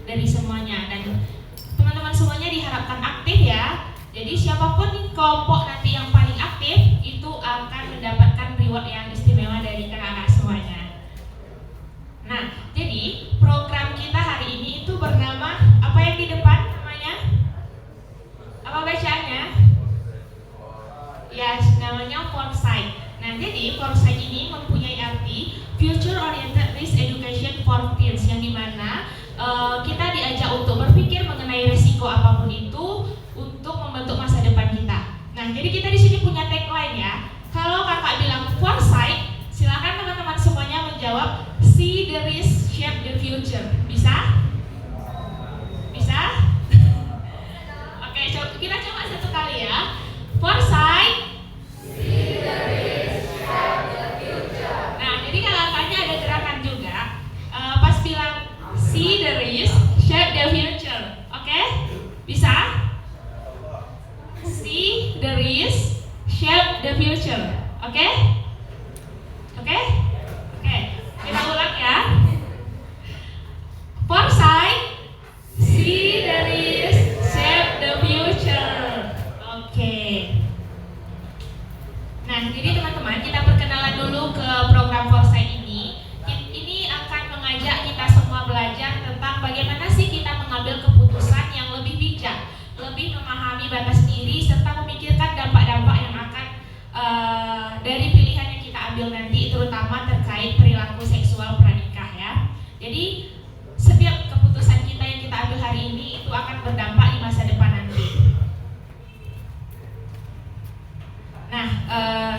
dari semuanya, dan teman-teman semuanya diharapkan aktif ya. Jadi siapapun kelompok nanti yang paling aktif itu akan mendapatkan reward yang istimewa dari kakak-kakak semuanya. Nah, jadi program kita hari ini itu bernama apa yang di depan namanya? Apa bacaannya? Ya, namanya Foresight. Nah, jadi Foresight ini mempunyai arti Future Oriented Risk Education for Teens, yang dimana kita diajak untuk berpikir mengenai resiko apapun itu untuk membentuk masa depan kita. Nah, jadi kita di sini punya tagline ya. Kalau kakak bilang Foresight, silakan teman-teman semuanya menjawab See the risk, shape the future. Bisa? Bisa? Oke, kita coba satu kali ya. Foresight, see the risk, shape the future. Nah, jadi kakaknya ada gerakan juga. Pas bilang see the risk, shape the future. Oke? Bisa? See the risk, shape the future. Oke? Oke? Oke. Kita ulang ya. Foresight, see the risk, shape the future. Oke. Nah, jadi teman-teman, kita perkenalan dulu ke program Foresight ini. Ini akan mengajak kita semua belajar tentang bagaimana sih kita mengambil keputusan yang lebih bijak, lebih memahami batas diri, serta memikirkan dampak-dampak yang akan dari pilihan yang kita ambil nanti, terutama terkait perilaku seksual pranikah ya. Jadi setiap keputusan kita yang kita ambil hari ini itu akan berdampak di masa depan nanti. Nah,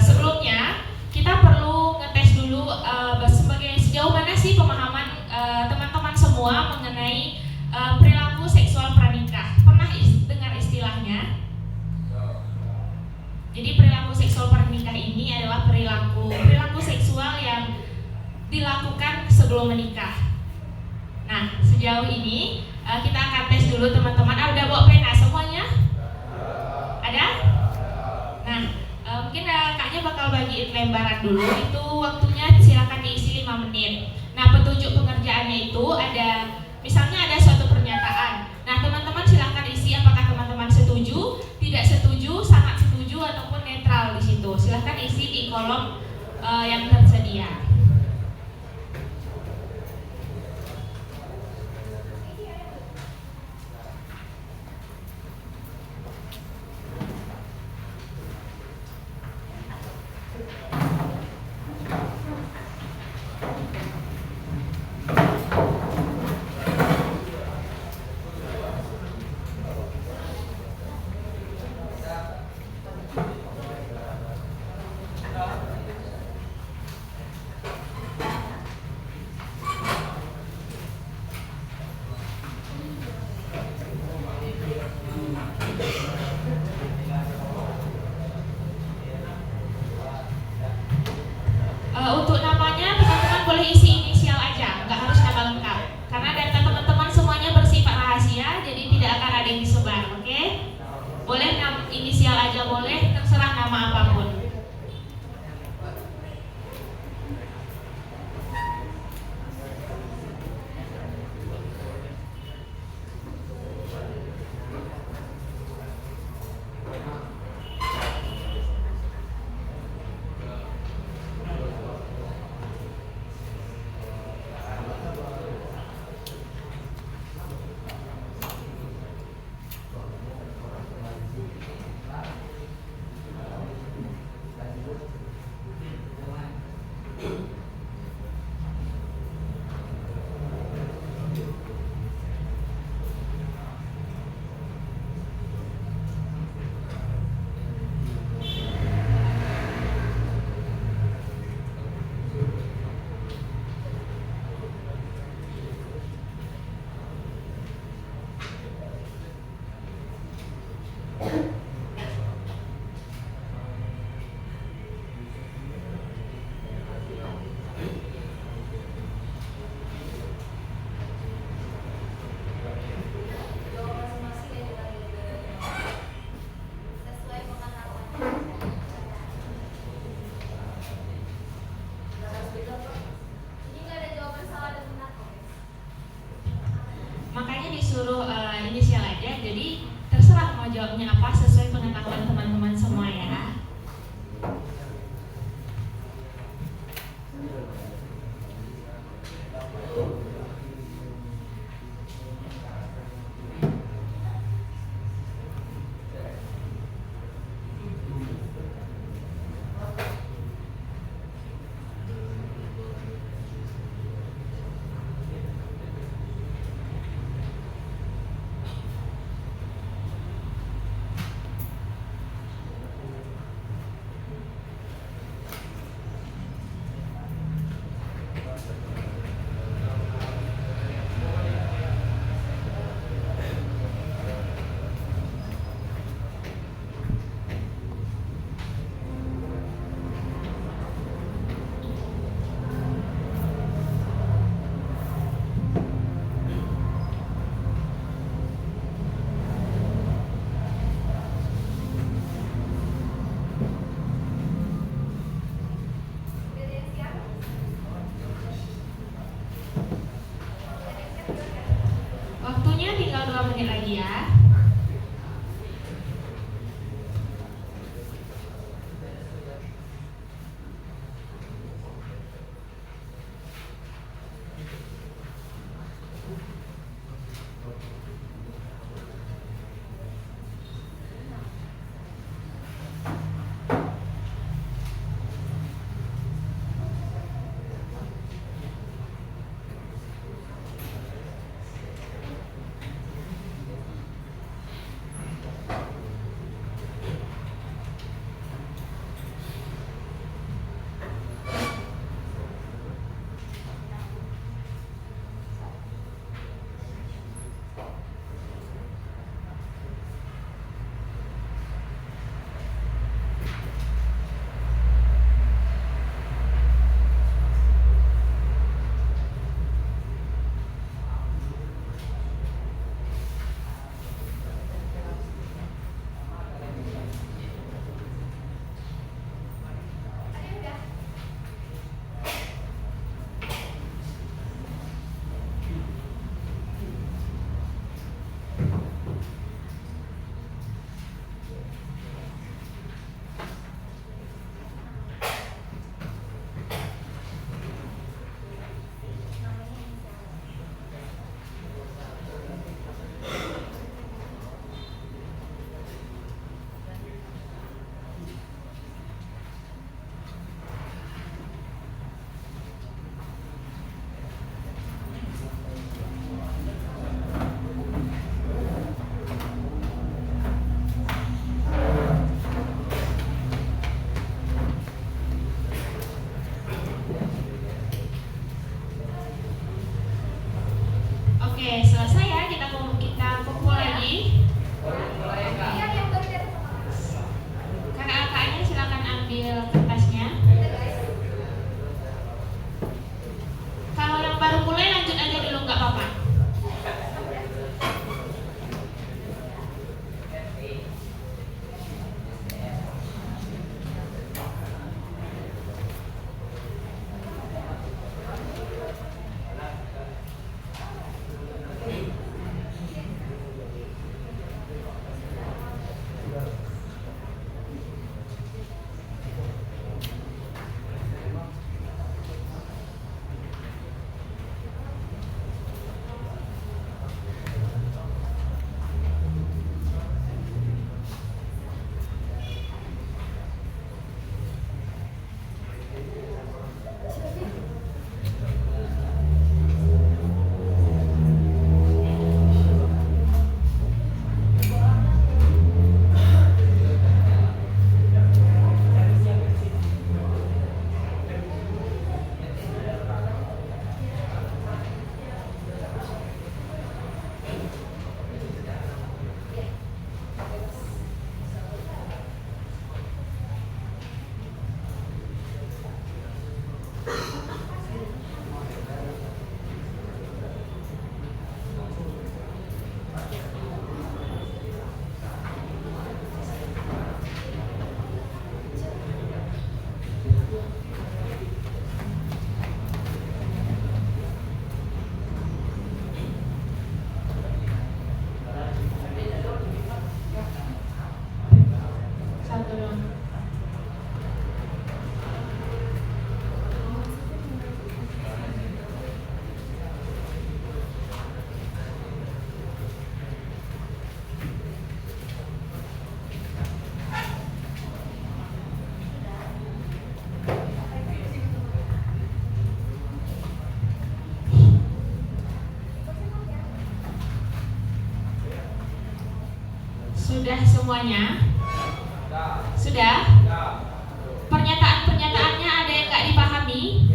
sebelumnya kita perlu ngetes dulu sebagai sejauh mana sih pemahaman teman-teman semua mengenai perilaku seksual pranikah. Pernah dengar istilahnya? Jadi perilaku seksual pranikah ini adalah perilaku seksual yang dilakukan sebelum menikah. Nah, sejauh ini kita akan tes dulu teman-teman. Udah bawa pena semuanya? Ada? Nah, mungkin kakaknya bakal bagiin lembaran dulu. Itu waktunya silakan diisi 5 menit. Nah, petunjuk pengerjaannya itu ada, misalnya ada suatu pernyataan. Nah, teman-teman silakan isi apakah teman-teman setuju, tidak setuju, sangat setuju, ataupun netral di situ. Silakan isi di kolom yang tersedia. mau jawabnya apa sesuai pengetahuan teman-teman semua ya. Waktunya tinggal 2 menit lagi ya. Oke, selesai ya, kita kumpul lagi. Kakak-kakaknya silakan ambil kertasnya. Kalau yang baru mulai lanjut aja dulu, nggak apa-apa. semuanya? Sudah? Pernyataan-pernyataannya ada yang nggak dipahami?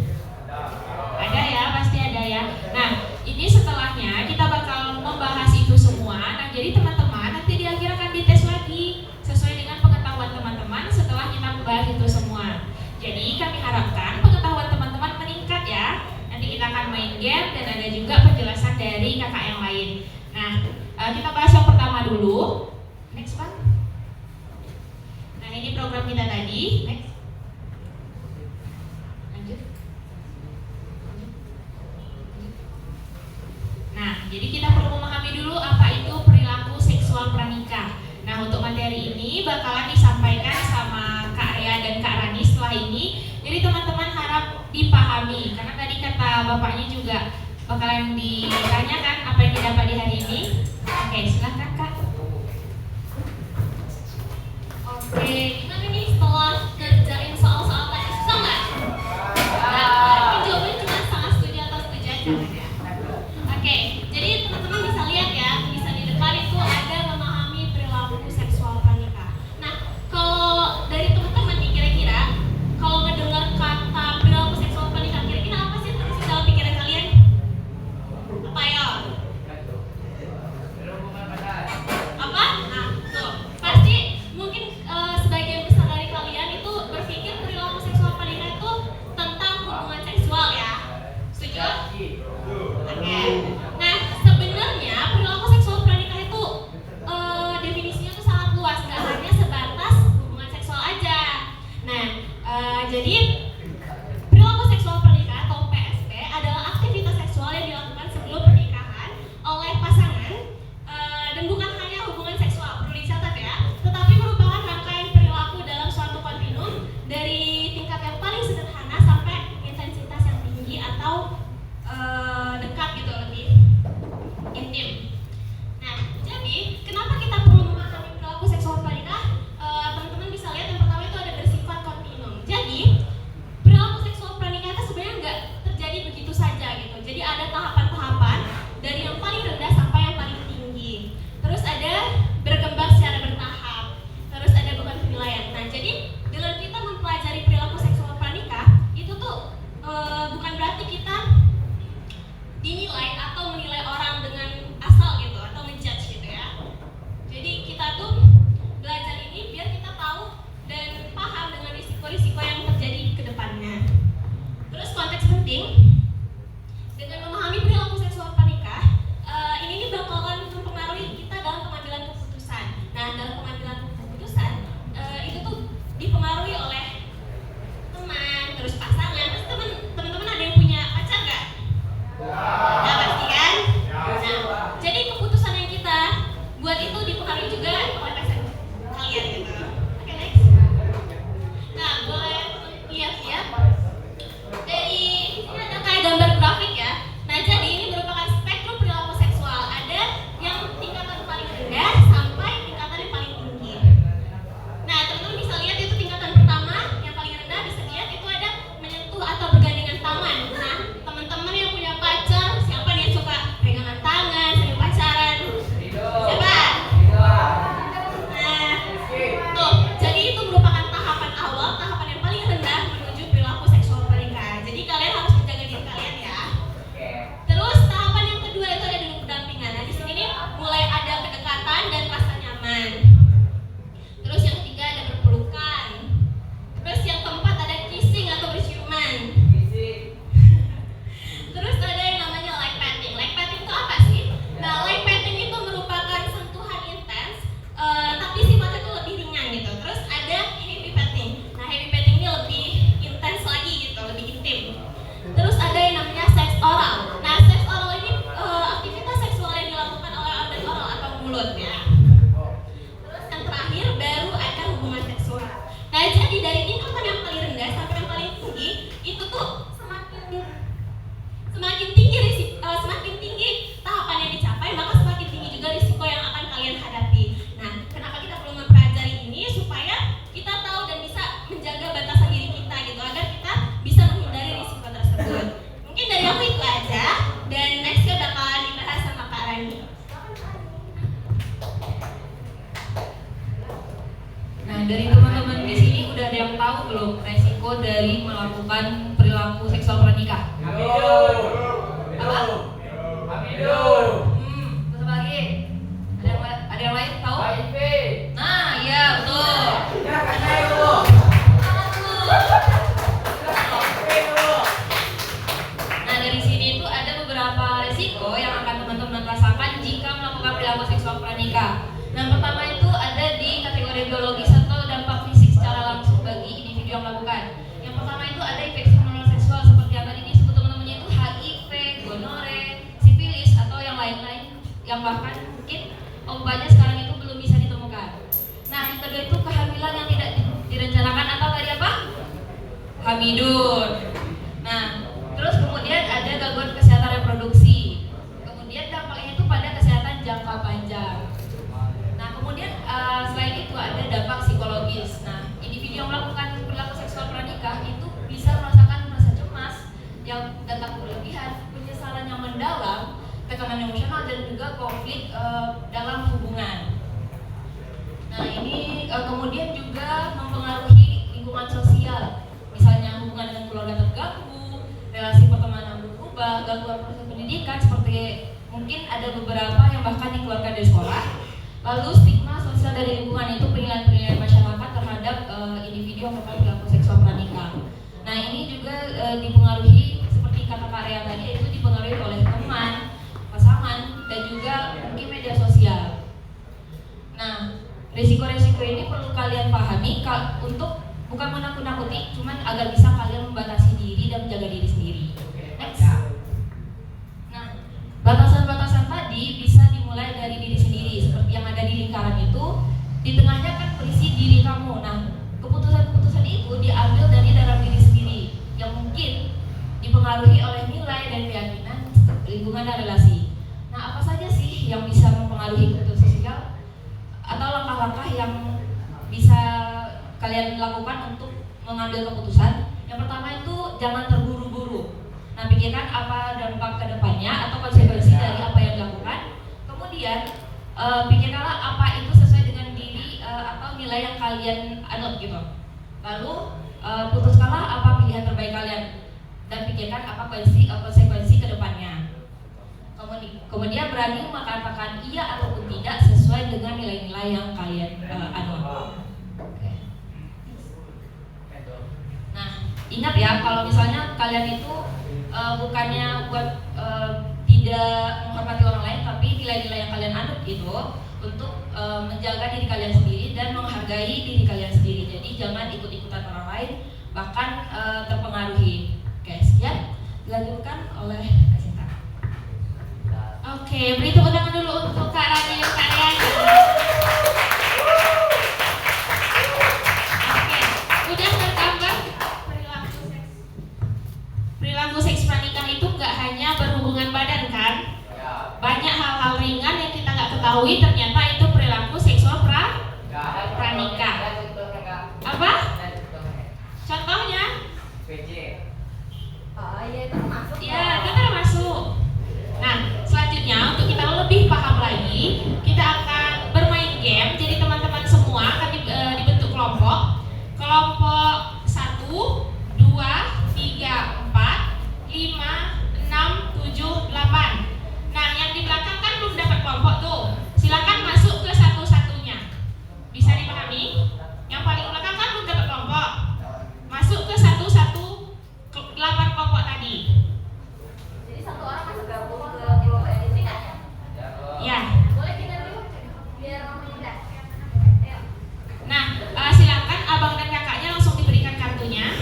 Ada ya, pasti ada ya. Nah, ini setelahnya kita bakal membahas itu semua. Nah, jadi teman-teman nanti di akhir akan dites lagi sesuai dengan pengetahuan teman-teman setelah kita membahas itu semua. Jadi kami harapkan pengetahuan teman-teman meningkat ya. Nanti kita akan main game dan ada juga penjelasan dari kakak yang lain. Nah, kita bahas yang pertama dulu. Next, Pak. Nah, ini program kita tadi. Next. Lanjut. Nah, jadi kita perlu memahami dulu apa itu perilaku seksual pranikah. Nah, untuk materi ini bakalan disampaikan sama Kak Rea dan Kak Rani setelah ini. Jadi teman-teman harap dipahami, karena tadi kata bapaknya juga bakalan ditanyakan apa yang didapat di hari ini. Oke, silahkan Kak. Oke, gimana nih setelah kerjain soal-soal tadi, susah nggak? Nah, jawabannya cuma sangat setuju atau setuju aja kan ya? Oke, jadi teman-teman bisa lihat ya, bisa di depan itu ada memahami perilaku seksual pranikah. Nah, kalau dari teman-teman nih kira-kira kalau mendengar kata perilaku seksual pranikah, kira-kira apa sih yang terbesit dalam pikiran kalian? Apa ya? Apa? Nah, tuh pasti mungkin sebagian besar dari kalian itu berpikir perilaku seksual pranikah itu tentang hubungan seksual ya. Setuju? Oke. Nah, belum resiko dari melakukan perilaku seksual pranikah? Apa? Terus apa lagi? Ada yang lain tahu? Nah, iya betul. Nah, dari sini itu ada beberapa resiko yang akan teman-teman rasakan jika melakukan perilaku seksual pranikah. Yang pertama itu ada di kategori biologis atau dampak fisik secara langsung bagi individu yang melakukan. Yang pertama itu ada infeksi menular seksual seperti yang tadi disebut teman-temannya itu HIV, gonore, sifilis atau yang lain-lain yang bahkan mungkin obatnya sekarang itu belum bisa ditemukan. Nah, yang kedua itu kehamilan yang tidak direncanakan atau tadi apa? Hamidun. Nah, terus kemudian ada gangguan kesehatan reproduksi. Kemudian dampaknya itu pada kesehatan jangka panjang. Nah, kemudian selain itu ada dampak psikologis. Nah, individu yang melakukan perilaku seksual pranikah itu bisa merasakan rasa cemas yang datang berlebihan, penyesalan yang mendalam, tekanan emosional dan juga konflik dalam hubungan. Nah, ini kemudian juga mempengaruhi lingkungan sosial. Misalnya hubungan dengan keluarga terganggu, relasi pertemanan berubah, gangguan proses pendidikan seperti mungkin ada beberapa yang bahkan dikeluarkan dari sekolah. Lalu stigma sosial dari lingkungan itu penilaian-penilaian masyarakat terhadap individu yang melakukan perilaku seksual pranikah. Nah, ini juga dipengaruhi seperti kata Kak Rea tadi, itu dipengaruhi oleh teman, pasangan, dan juga mungkin media sosial. Nah, risiko-risiko ini perlu kalian pahami untuk bukan menakut-nakuti, cuman agar bisa kalian membatasi diri dan menjaga diri sendiri. Next. Nah, batasan-batasan tadi bisa dimulai dari diri sendiri, seperti yang ada di lingkaran itu. Di tengahnya kan berisi diri kamu. Nah, keputusan-keputusan itu diambil dari dalam diri sendiri, yang mungkin dipengaruhi oleh nilai dan keyakinan, lingkungan dan relasi. Nah, apa saja sih yang bisa mempengaruhi keputusan sosial atau langkah-langkah yang bisa kalian lakukan untuk mengambil keputusan? Yang pertama itu jangan terburu-buru. Nah, pikirkan apa dampak kedepannya atau konsekuensi dari apa yang dilakukan. Kemudian pikirkanlah apa itu sesuai dengan diri atau nilai yang kalian anut gitu. Lalu putuskanlah apa pilihan terbaik kalian dan pikirkan apa konsekuensi kedepannya. Kemudian berani mengatakan iya ataupun tidak sesuai dengan nilai-nilai yang kalian anut. Nah, ingat ya, kalau misalnya kalian itu bukannya buat tidak menghormati orang lain, tapi nilai-nilai yang kalian anut itu untuk menjaga diri kalian sendiri dan menghargai diri kalian sendiri. Jadi jangan ikut-ikutan orang lain, bahkan terpengaruhi. Oke, sekian dilanjutkan oleh Kak Sinta. Oke, beri tepuk tangan dulu untuk Kak Rani dan Kak Rea. Oke, udah bertambah perilaku seks pranikah itu nggak hanya berhubungan badan kan? Banyak hal-hal ringan yang kita nggak ketahui ternyata itu perilaku seksual pranikah. Apa? Contohnya? Oh iya, itu termasuk. Ya, itu termasuk. Nah, selanjutnya untuk kita lebih paham lagi, kita akan bermain game. Jadi teman-teman semua akan dibentuk kelompok. Kelompok 1, 2, 3, 4, 5, 6, 7, 8. Nah, yang di belakang kan belum dapat kelompok tuh. Silakan masuk ke satu-satunya. Bisa dipahami? Yang paling belakang kan belum dapat kelompok. Masuk ke 8 kelompok tadi. Jadi satu orang masuk gabung ke kelompok edisi nggak ya? Ya. Boleh kita dulu biar mudah. Nah, silakan abang dan kakaknya langsung diberikan kartunya.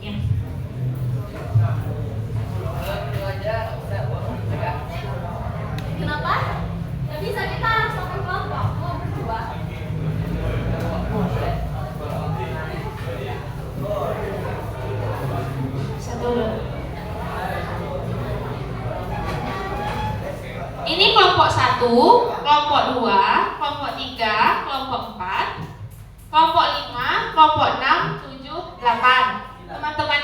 Ya. Kenapa? Nggak bisa, kita harus satu kelompok. Oh, berdua. Satu. Ini kelompok 1, kelompok 2, kelompok 3, kelompok 4, kelompok 5, kelompok 6, 7, 8. Teman-teman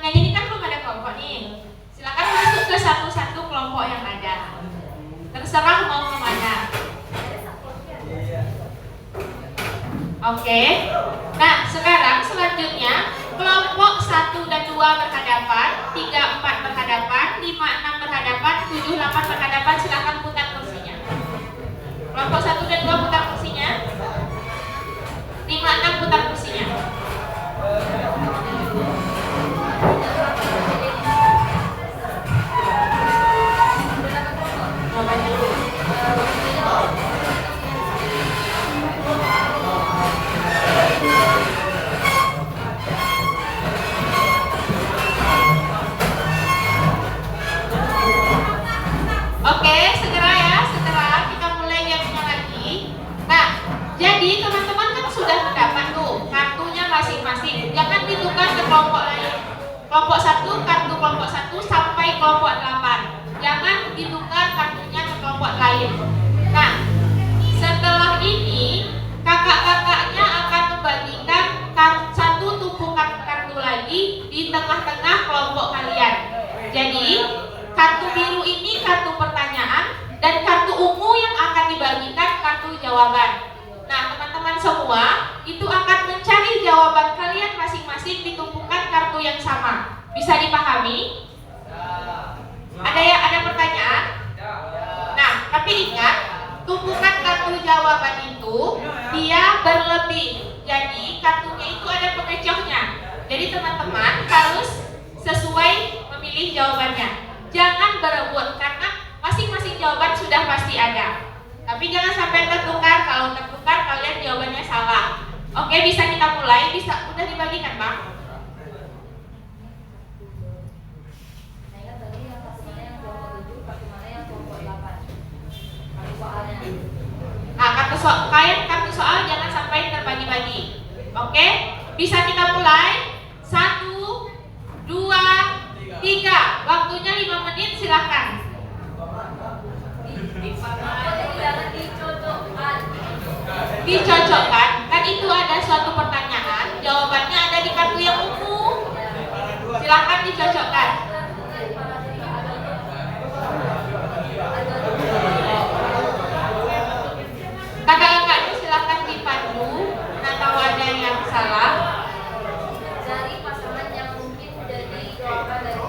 yang ini kan belum ada kelompok nih. Silakan masuk ke satu-satu kelompok yang ada. Terserah mau kemana. Oke. Nah, sekarang selanjutnya kelompok 1 dan 2 berhadapan, 3, 4 berhadapan, 5, 6 berhadapan, 7, 8 berhadapan. Silakan putar kursinya. Kelompok 1 dan 2 putar kursinya. 5, 6 putar kursinya. Oke, segera ya, segera kita mulai gamenya lagi. Nah, jadi teman-teman kan sudah mendapat tuh kartunya masing-masing. Jangan ditukar ke kelompok lain. Kelompok 1, kartu kelompok 1 sampai kelompok 8. Jangan ditukar kartunya ke kelompok lain. Nah, setelah ini kakak-kakaknya akan membagikan satu tumpukan kartu lagi di tengah-tengah kelompok kalian. Jadi kartu biru ini kartu pertanyaan dan kartu ungu yang akan dibagikan kartu jawaban. Nah, teman-teman semua itu akan mencari jawaban kalian masing-masing di tumpukan kartu yang sama. Bisa dipahami? Ada pertanyaan? Nah, tapi ingat, tumpukan kartu jawaban itu dia berlebih. Jadi kartunya itu ada pengecohnya. Jadi teman-teman harus sesuai memilih jawabannya. Jangan berebut karena masing-masing jawaban sudah pasti ada. Tapi jangan sampai tertukar. Kalau tertukar kalian jawabannya salah. Oke, bisa kita mulai? Bisa udah dibagikan, Bang? Nah, kartu soal jangan sampai terbagi-bagi. Oke? Bisa kita mulai? 1, 2, 3. Waktunya 5 menit, silakan. Dicocokkan. Kan itu ada suatu pertanyaan, jawabannya ada di kartu yang ungu. Silakan dicocokkan. Kakak-kakaknya silakan dipandu. Nah, kalau ada yang salah, Dari pasangan yang mungkin jadi jawaban dari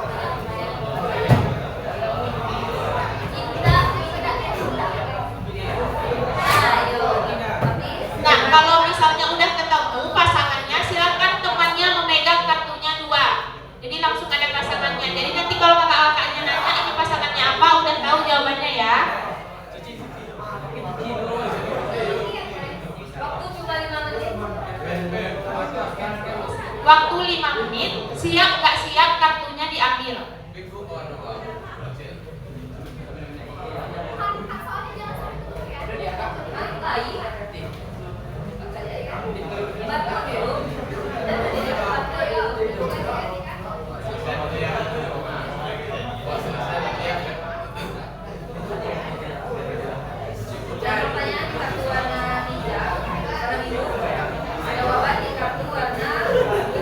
nah kalau misalnya udah ketemu pasangannya, silakan temannya memegang kartunya 2. Jadi langsung ada pasangannya. Jadi nanti kalau kakak-kakaknya nanya ini pasangannya apa, udah tahu jawabannya ya. Waktu cuma 5 menit. Waktu 5 menit, siap nggak siap kartunya diambil. Jawabannya di kartu warna hijau, warna biru. Jawaban di kartu warna biru.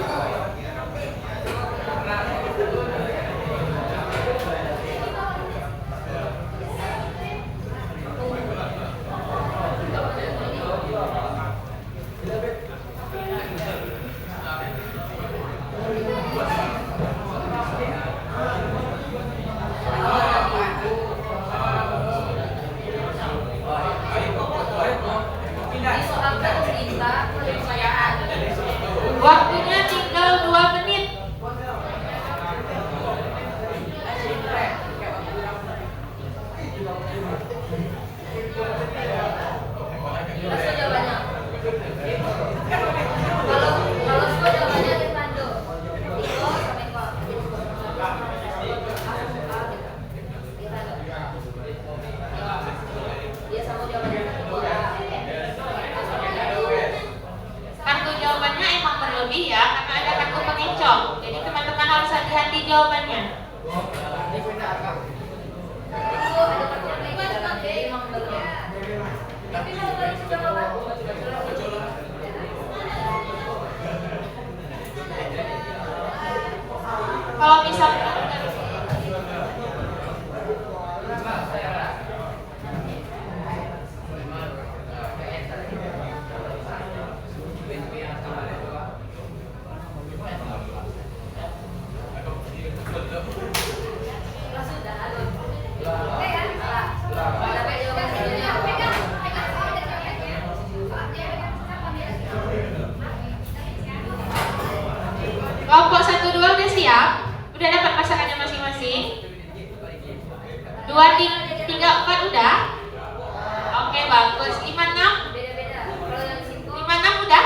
2, 3, 4 udah? Oke, bagus. 5, 6? 5, 6 udah?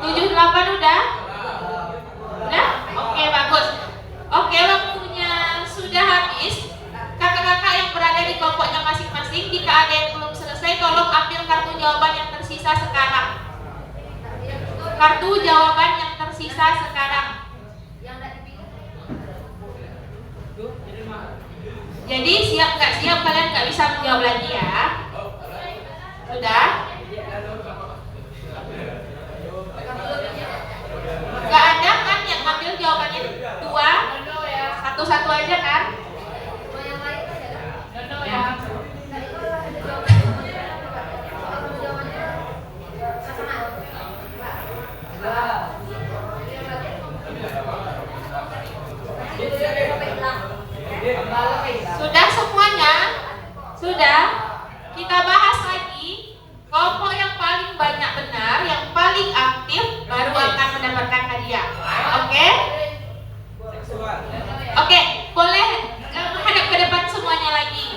7, 8 udah? Udah? Oke, bagus. Oke, waktunya sudah habis. Kakak-kakak yang berada di kelompoknya masing-masing, jika ada yang belum selesai, tolong ambil kartu jawaban yang tersisa sekarang. Kartu jawaban yang tersisa sekarang. Jadi siap nggak siap kalian nggak bisa menjawab lagi ya. Sudah? Nggak ada kan yang ambil jawabannya 2? Satu-satu aja kan? Sudah semuanya? Sudah? Kita bahas lagi. Kelompok yang paling banyak benar, yang paling aktif baru akan mendapatkan hadiah. Oke? Oke, boleh menghadap ke depan semuanya lagi.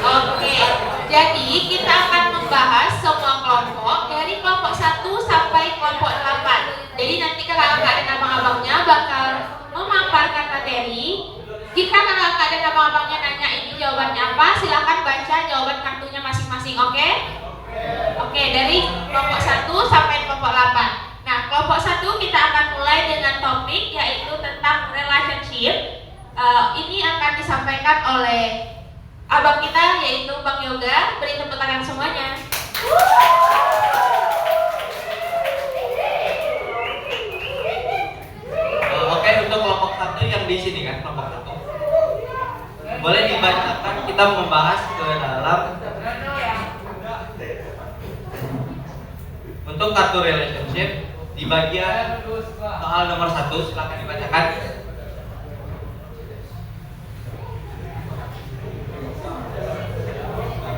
Oke, jadi kita akan membahas semua kelompok dari kelompok 1 sampai kelompok 8. Jadi nanti kakak-kakak dan abang-abangnya bakal memaparkan materi. Jika kakak-kakak dan abang-abangnya nanya ini jawabannya apa, silahkan baca jawaban kartunya masing-masing, oke? Oke, dari kelompok 1 sampai kelompok 8. Nah, kelompok 1 kita akan mulai dengan topik yaitu tentang relationship. Ini akan disampaikan oleh abang kita yaitu Bang Yoga. Beri tepuk tangan semuanya. Oke, untuk kelompok 1 yang di sini kan, kelompok 1. Boleh dibacakan, kita membahas ke dalam. Untuk kartu relationship di bagian soal nomor 1, silakan dibacakan.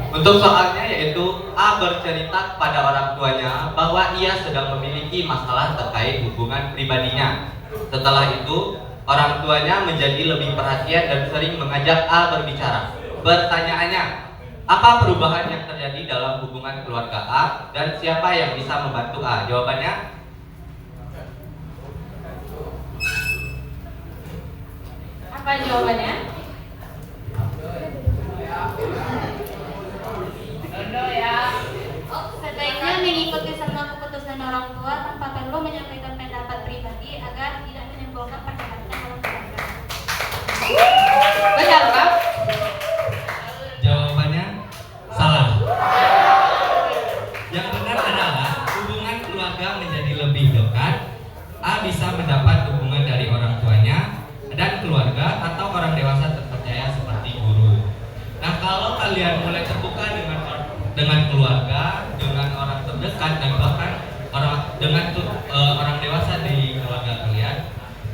Untuk soalnya yaitu A bercerita kepada orang tuanya bahwa ia sedang memiliki masalah terkait hubungan pribadinya. Setelah itu, orang tuanya menjadi lebih perhatian dan sering mengajak A berbicara. Pertanyaannya, apa perubahan yang terjadi dalam hubungan keluarga A dan siapa yang bisa membantu A? Jawabannya? Apa jawabannya? Sebaiknya mengikuti semua keputusan orang tua tanpa perlu menyampaikan pendapat pribadi agar tidak menimbulkan perdebatan dalam keluarga. Benar, Kak? Jawabannya salah. Yang benar adalah hubungan keluarga menjadi lebih dekat. A bisa mendapat dukungan dari orang tuanya dan keluarga atau orang dewasa terpercaya seperti guru. Nah, kalau kalian mulai terbuka dengan keluarga, dengan orang terdekat dan bahkan orang dewasa di keluarga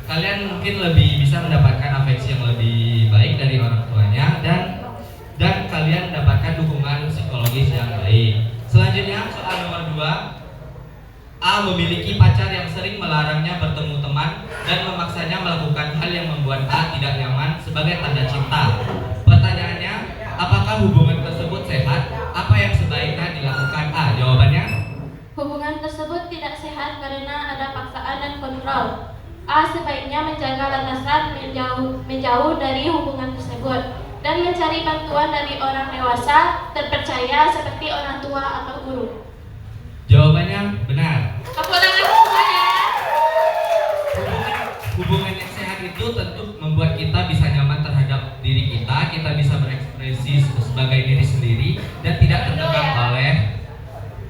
kalian mungkin lebih bisa mendapatkan afeksi yang lebih baik dari orang tuanya dan kalian mendapatkan dukungan psikologis yang baik. Selanjutnya soal nomor 2. A memiliki pacar yang sering melarangnya bertemu teman dan memaksanya melakukan hal yang membuat A tidak nyaman sebagai tanda cinta. Pertanyaannya, apakah hubungan tersebut sehat? Apa yang sebaiknya dilakukan A? Jawabannya? Hubungan tersebut tidak sehat karena ada paksaan dan kontrol. A sebaiknya menjaga landasan menjauh dari hubungan tersebut dan mencari bantuan dari orang dewasa terpercaya seperti orang tua atau guru. Jawabannya benar. Tepuk tangan semuanya. Hubungan yang sehat itu tentu membuat kita bisa nyaman terhadap diri kita bisa berekspresi sebagai diri sendiri dan tidak tertekan oleh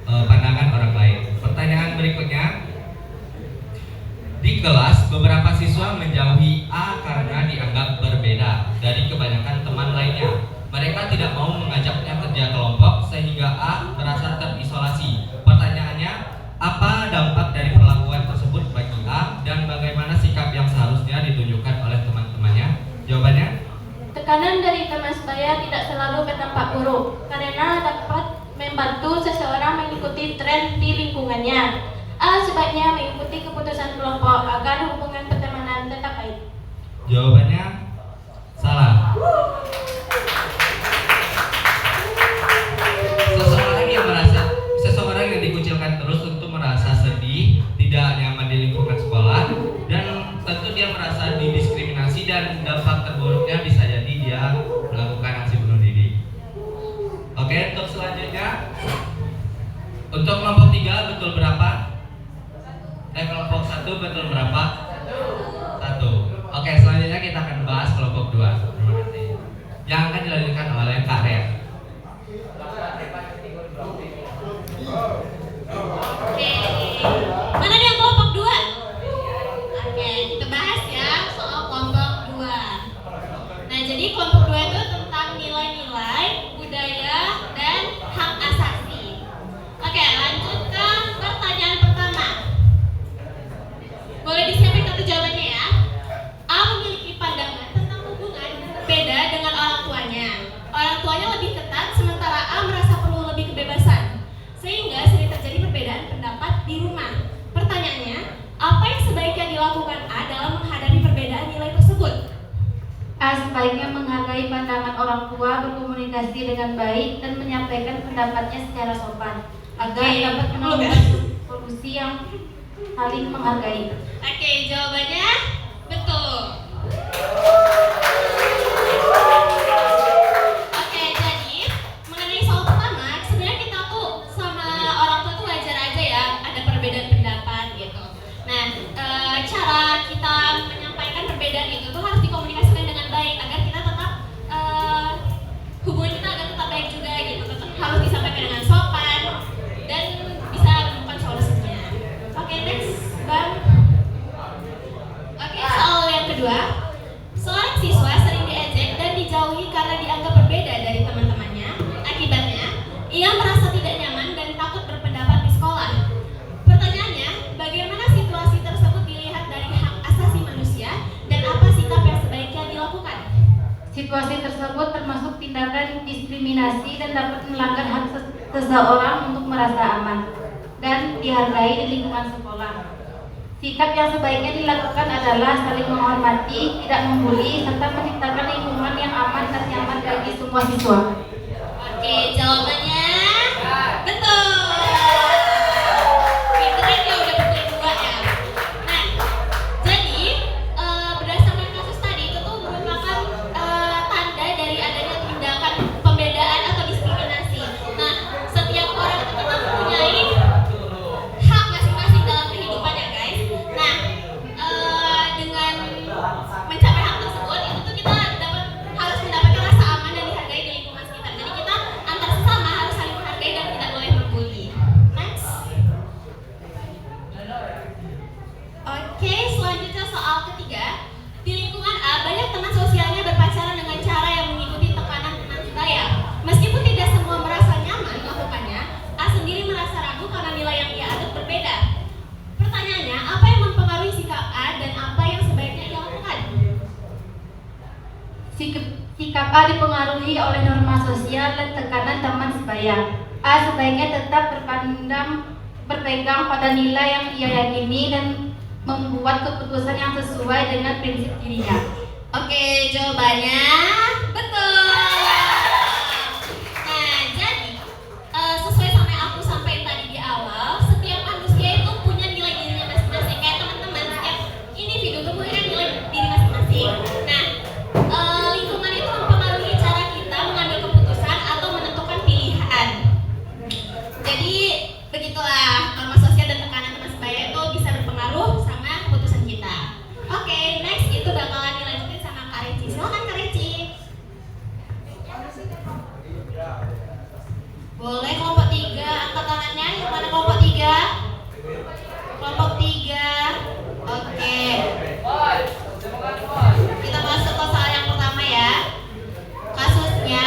pandangan orang lain. Pertanyaan berikutnya. Di kelas, beberapa siswa menjauhi A karena dianggap berbeda dari kebanyakan teman lainnya. Mereka tidak mau mengajaknya kerja kelompok sehingga A merasa terisolasi sebaya tidak selalu berdampak buruk, karena dapat membantu seseorang mengikuti tren di lingkungannya. A. Sebaiknya mengikuti keputusan kelompok agar hubungan pertemanan tetap baik. Jawabannya salah. Seseorang yang dikucilkan terus tentu merasa sedih, tidak nyaman di lingkungan sekolah, dan tentu dia merasa didiskriminasi, dan dampak terburuknya bisa jadi dia melakukan aksi bunuh diri. Oke, untuk selanjutnya, untuk kelompok 3 betul berapa? Kelompok 1 betul berapa? 1. Oke, selanjutnya kita akan bahas kelompok 2. Terima kasih. Yang akan dilanjutkan oleh Kak Rea. Oke, mana nih yang kelompok 2? Oke, kita bahas ya soal kelompok 2. Nah, jadi kelompok 2 itu tentang nilai-nilai, budaya, dan hak asasi. Oke, lanjut ke pertanyaan pertama. Boleh disiapin satu jawabannya ya. A. Memiliki pandangan tentang hubungan berbeda dengan orang tuanya. Orang tuanya lebih ketat, sementara A merasa perlu lebih kebebasan, sehingga sering terjadi perbedaan pendapat di rumah. Pertanyaannya, apa yang sebaiknya dilakukan A dalam menghadapi perbedaan nilai tersebut? A. Sebaiknya menghargai pandangan orang tua, berkomunikasi dengan baik, dan menyampaikan pendapatnya secara sopan agar dapat menemukan solusi yang saling menghargai. Oke, jawabannya betul. Oke, jadi mengenai soal pertama, sebenarnya kita tuh sama orang tua tuh wajar aja ya ada perbedaan pendapat gitu. Nah, cara kita menyampaikan perbedaan itu tuh harus dikomunikasikan dengan baik agar kita tetap hubungan kita agar tetap baik juga gitu. Tetap harus disampaikan dengan sopan dan bisa menemukan solusinya. Oke, next, Bang. Oke, soal yang kedua. Seorang siswa sering diejek dan dijauhi karena dianggap berbeda dari teman-temannya. Akibatnya, ia merasa tidak nyaman dan takut berpendapat di sekolah. Pertanyaannya, bagaimana situasi tersebut dilihat dari hak asasi manusia dan apa sikap yang sebaiknya dilakukan? Situasi tersebut termasuk tindakan diskriminasi dan dapat melanggar hak seseorang untuk merasa aman dan dihargai di lingkungan sekolah. Sikap yang sebaiknya dilakukan adalah saling menghormati, tidak membuli, serta menciptakan lingkungan yang aman dan nyaman bagi semua siswa. Oke, jawabannya betul. Oke, keren ya, udah betul dua ya. Nah, jadi berdasarkan kasus tadi itu tuh merupakan tanda dari adanya tindakan pembedaan atau diskriminasi. Nah, setiap orang itu memang mempunyai hak masing-masing dalam kehidupannya, guys. Nah, dengan mencapai hak tersebut itu tuh kita harus mendapatkan rasa aman dan dihargai di lingkungan sekitar. Jadi kita antar sesama harus saling menghargai dan tidak boleh membuli. Next. Oke, selanjutnya soal ketiga. Di lingkungan A, banyak teman sosialnya berpacaran dengan cara yang mengikuti tekanan teman sebaya. Meskipun tidak semua merasa nyaman melakukannya, A sendiri merasa ragu karena nilai yang ia adut berbeda. Pertanyaannya, apa yang mempengaruhi sikap A dan apa yang sebaiknya ia lakukan? Sikap A dipengaruhi oleh norma sosial dan tekanan teman sebaya. A sebaiknya tetap berpegang pada nilai yang ia yakini dan membuat keputusan yang sesuai dengan prinsip dirinya. Oke, jawabannya betul. Nah, jadi sesuai sama yang aku sampaikan tadi di awal, setiap manusia itu punya nilai dirinya masing-masing. Kayak teman-teman, setiap individu itu punya nilai diri masing-masing. Nah, lingkungan itu mempengaruhi cara kita mengambil keputusan atau menentukan pilihan. Jadi begitulah, norma sosial dan tekanan teman sebaya itu bisa berpengaruh sama keputusan kita. Oke, next itu bakalan dilanjutin sama Kak Reci. Silakan Kak Reci. Boleh kelompok 3 angkat tangannya. Yang mana kelompok 3? Kelompok 3. Oke. Kita masuk ke soal yang pertama ya. Kasusnya,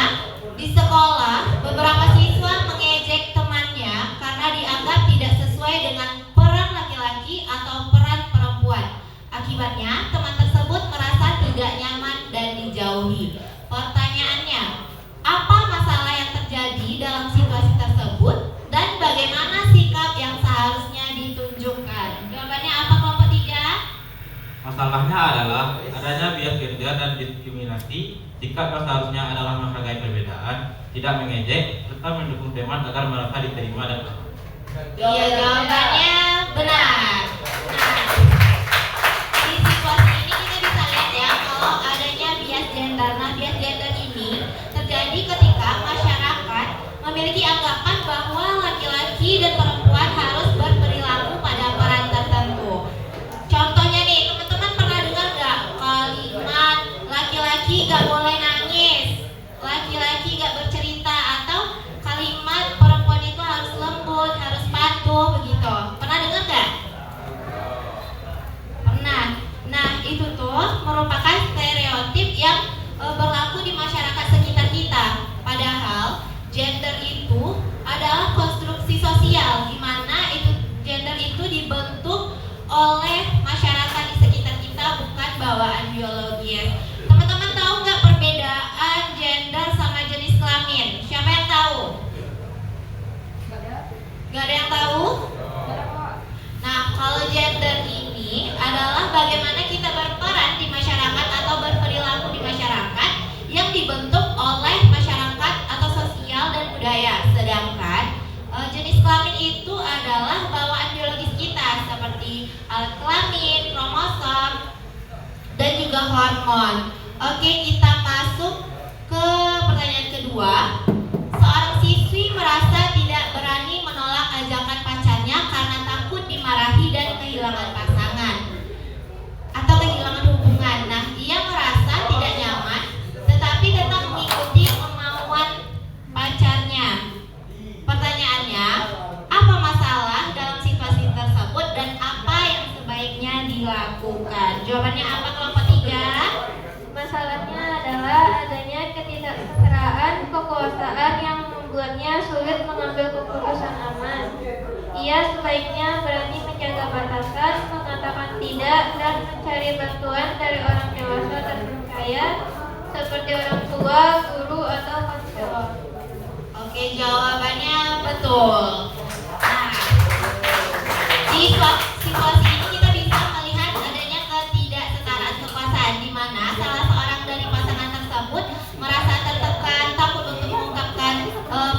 di sekolah beberapa siswa mengejek temannya karena dianggap tidak sesuai dengan peran laki-laki atau peran perempuan. Akibatnya, teman tersebut merasa tidak nyaman dan dijauhi. Pertanyaannya, Masalahnya adalah adanya bias gender dan diskriminasi. Sikap yang seharusnya adalah menghargai perbedaan, tidak mengejek, serta mendukung teman agar merasa diterima dan aman. Iya, jawabannya benar. Nah, di situasi ini kita bisa lihat ya kalau adanya bias gender. Nah, bias gender ini terjadi ketika masyarakat memiliki anggapan bahwa laki-laki dan perempuan harus berperilaku pada peran tertentu. Contohnya nih, teman-teman pernah dengar nggak kalimat laki-laki nggak boleh nangis, laki-laki nggak bercerita, atau kalimat perempuan itu harus lembut, harus patuh begitu? Pernah dengar nggak? Pernah. Nah, itu tuh merupakan stereotip yang berlaku di masyarakat sekitar kita. Padahal gender itu adalah konstruksi sosial di mana itu gender itu dibentuk oleh masyarakat di sekitar kita, bukan bawaan biologis. Teman-teman tahu nggak perbedaan gender sama jenis kelamin? Siapa yang tahu? Gak ada yang tahu? Nah, kalau gender ini adalah bagaimana kita berperan di masyarakat atau berperilaku di masyarakat yang dibentuk oleh masyarakat atau sosial dan budaya. Sedangkan jenis kelamin itu adalah bawaan biologis kita seperti alat kelamin, kromosom, dan juga hormon. Oke, kita masuk ke pertanyaan kedua. Seorang siswi merasa tidak berani menolak ajakan pacarnya karena takut dimarahi dan kehilangan pasangan atau kehilangan hubungan. Nah, ia merasa tidak nyaman tetapi tetap mengikuti kemauan pacarnya. Pertanyaannya, apa masalah dalam situasi tersebut dan apa yang sebaiknya dilakukan? Jawabannya apa kelompok 3? Masalahnya adalah adanya ketidaksetaraan kekuasaan yang membuatnya sulit mengambil keputusan aman. Ia sebaiknya berani menjaga batasan, mengatakan tidak, dan mencari bantuan dari orang dewasa terpercaya seperti orang tua, guru, atau konselor. Oke, jawabannya betul. Nah, di situasi ini kita bisa melihat adanya ketidaksetaraan kekuasaan di mana salah seorang dari pasangan tersebut merasa tertekan, takut untuk mengungkapkan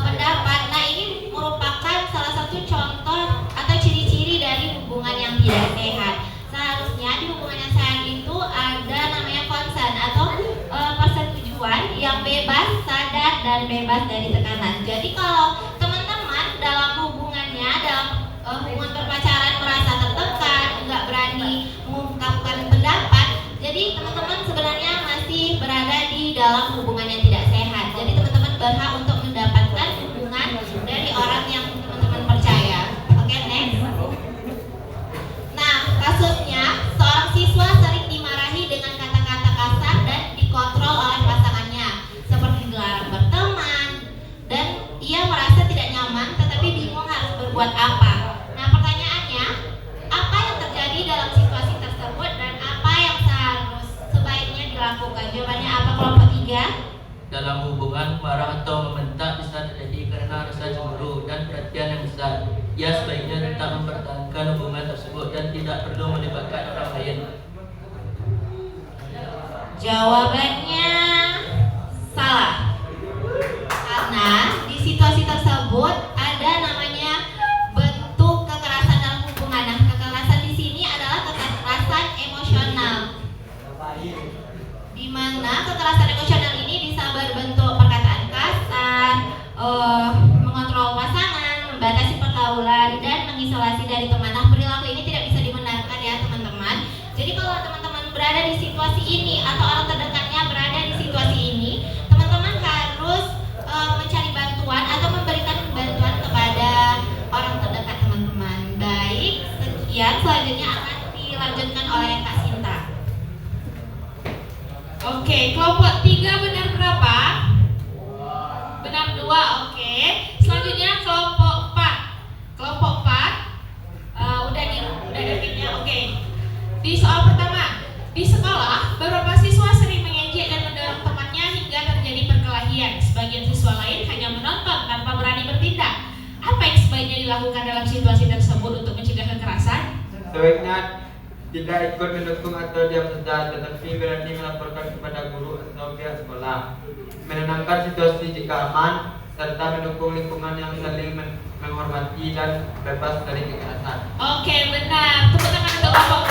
pendapat. Nah, ini merupakan salah satu contoh atau ciri-ciri dari hubungan yang tidak sehat. Seharusnya di hubungan yang sehat itu ada namanya konsen atau persetujuan yang bebas, sadar, dan bebas dari tekanan. Jadi kalau teman-teman dalam hubungannya, dalam hubungan berpacaran merasa tertekan, nggak berani mengungkapkan pendapat, jadi teman-teman sebenarnya masih berada di dalam hubungan yang tidak sehat. Jadi teman-teman berhak untuk mendapatkan hubungan dari orang yang teman-teman percaya. Oke, next. Nah, kasusnya seorang siswa sering dimarahi dengan kata-kata kasar dan dikontrol oleh pasangannya, seperti dilarang berteman, dan ia merasa tidak nyaman tetapi bingung harus berbuat apa. Nah, pertanyaannya, apa yang terjadi dalam situasi tersebut dan apa yang sebaiknya dilakukan? Jawabannya apa kelompok 3? Dalam hubungan, marah atau membentak bisa terjadi karena rasa cemburu dan perhatian yang besar. Ia sebaiknya tetap mempertahankan hubungan tersebut dan tidak perlu melibatkan orang lain. Jawabannya salah. Karena di situasi tersebut ada namanya bentuk kekerasan dalam hubungan. Nah, kekerasan di sini adalah kekerasan emosional. Di mana kekerasan emosional ini bisa berbentuk perkataan kasar, mengontrol pasangan, membatasi pergaulan, dan mengisolasi dari teman. Nah, perilaku ini tidak bisa dibenarkan ya teman-teman. Jadi kalau teman-teman berada di situasi ini atau orang terdekatnya berada di situasi ini, teman-teman harus mencari bantuan atau memberikan bantuan kepada orang terdekat teman-teman. Baik, sekian, selanjutnya akan dilanjutkan oleh Kak Sinta. Oke, kelompok 3 benar berapa? Benar 2, oke. Selanjutnya kelompok 4. Kelompok 4 udah dapetnya, oke. Di soal pertama, di sekolah beberapa siswa sering mengejek dan mendorong temannya hingga terjadi perkelahian. Sebagian siswa lain hanya menonton tanpa berani bertindak. Apa yang sebaiknya dilakukan dalam situasi tersebut untuk mencegah kekerasan? Sebaiknya tidak ikut mendukung atau diam saja, tetapi berani melaporkan kepada guru atau pihak sekolah, menenangkan situasi jika aman, serta mendukung lingkungan yang saling menghormati dan bebas dari kekerasan. Oke, benar. Tepuk tangan untuk Bapak.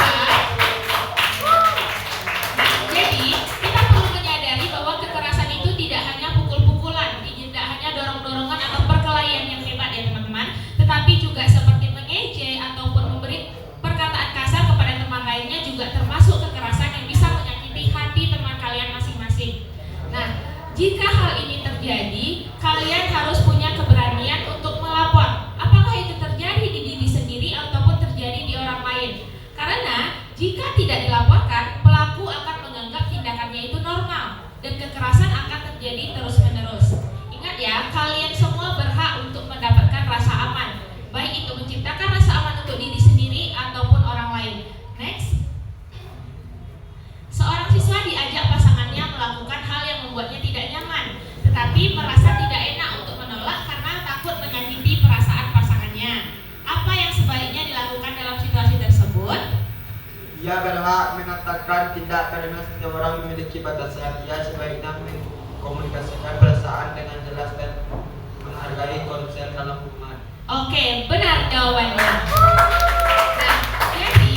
Nah, jadi kita perlu menyadari bahwa kekerasan itu tidak hanya pukul-pukulan, tidak hanya dorong-dorongan atau perkelahian yang hebat ya teman-teman, tetapi juga seperti mengejek ataupun memberi perkataan kasar kepada teman lainnya juga termasuk kekerasan yang bisa menyakiti hati teman kalian masing-masing. Nah, jika hal ini terjadi, kalian harus punya keberanian untuk melapor. Apakah itu terjadi di diri sendiri ataupun terjadi di orang lain? Karena jika tidak dilaporkan, pelaku akan menganggap tindakannya itu normal dan kekerasan akan terjadi terus-menerus. Ingat ya, kalian semua berhak untuk mendapatkan rasa aman, baik itu menciptakan rasa aman untuk diri sendiri ataupun orang lain. Next. Seorang siswa diajak pasangannya melakukan hal yang membuatnya tidak nyaman, tetapi merasa tidak enak untuk menolak karena takut menyakiti perasaan pasangannya. Apa yang sebaiknya dilakukan dalam situasi tersebut? Ia berhak mengatakan tidak karena setiap orang memiliki batasan. Ia sebaiknya mengkomunikasikan perasaan dengan jelas dan menghargai konsen dalam hubungan. Oke, benar jawabannya. Nah, jadi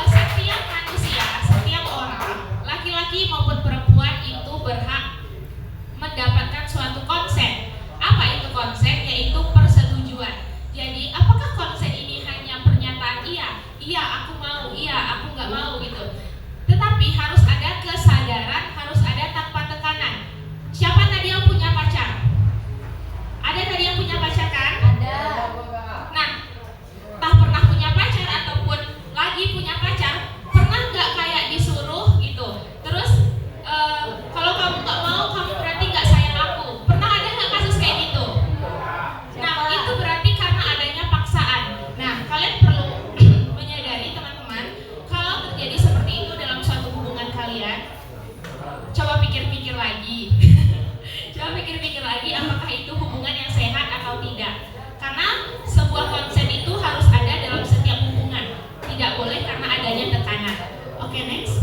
setiap manusia, setiap orang, laki-laki maupun perempuan itu berhak mendapatkan suatu konsen. Apa itu konsen? Yaitu persetujuan. Jadi, apakah konsen ini hanya pernyataan iya aku mau, iya aku nggak mau gitu. Tetapi harus ada kesadaran, harus ada tanpa tekanan. Siapa tadi yang punya pacar? Ada tadi yang punya pacar kan? Ada. Nah, tak pernah punya pacar ataupun lagi punya pacar, pernah nggak kayak disuruh gitu? Terus kalau kamu nggak mau, kamu berarti nggak sayang aku. Pernah ada nggak kasus kayak gitu? Nah, itu berarti karena adanya paksaan. Nah, kalian perlu menyadari teman-teman, kalau terjadi seperti itu dalam suatu hubungan kalian, coba pikir-pikir lagi. Coba pikir-pikir lagi apakah itu hubungan yang sehat atau tidak. Karena sebuah konsen itu harus ada dalam setiap hubungan. Tidak boleh karena adanya tekanan. Oke, next.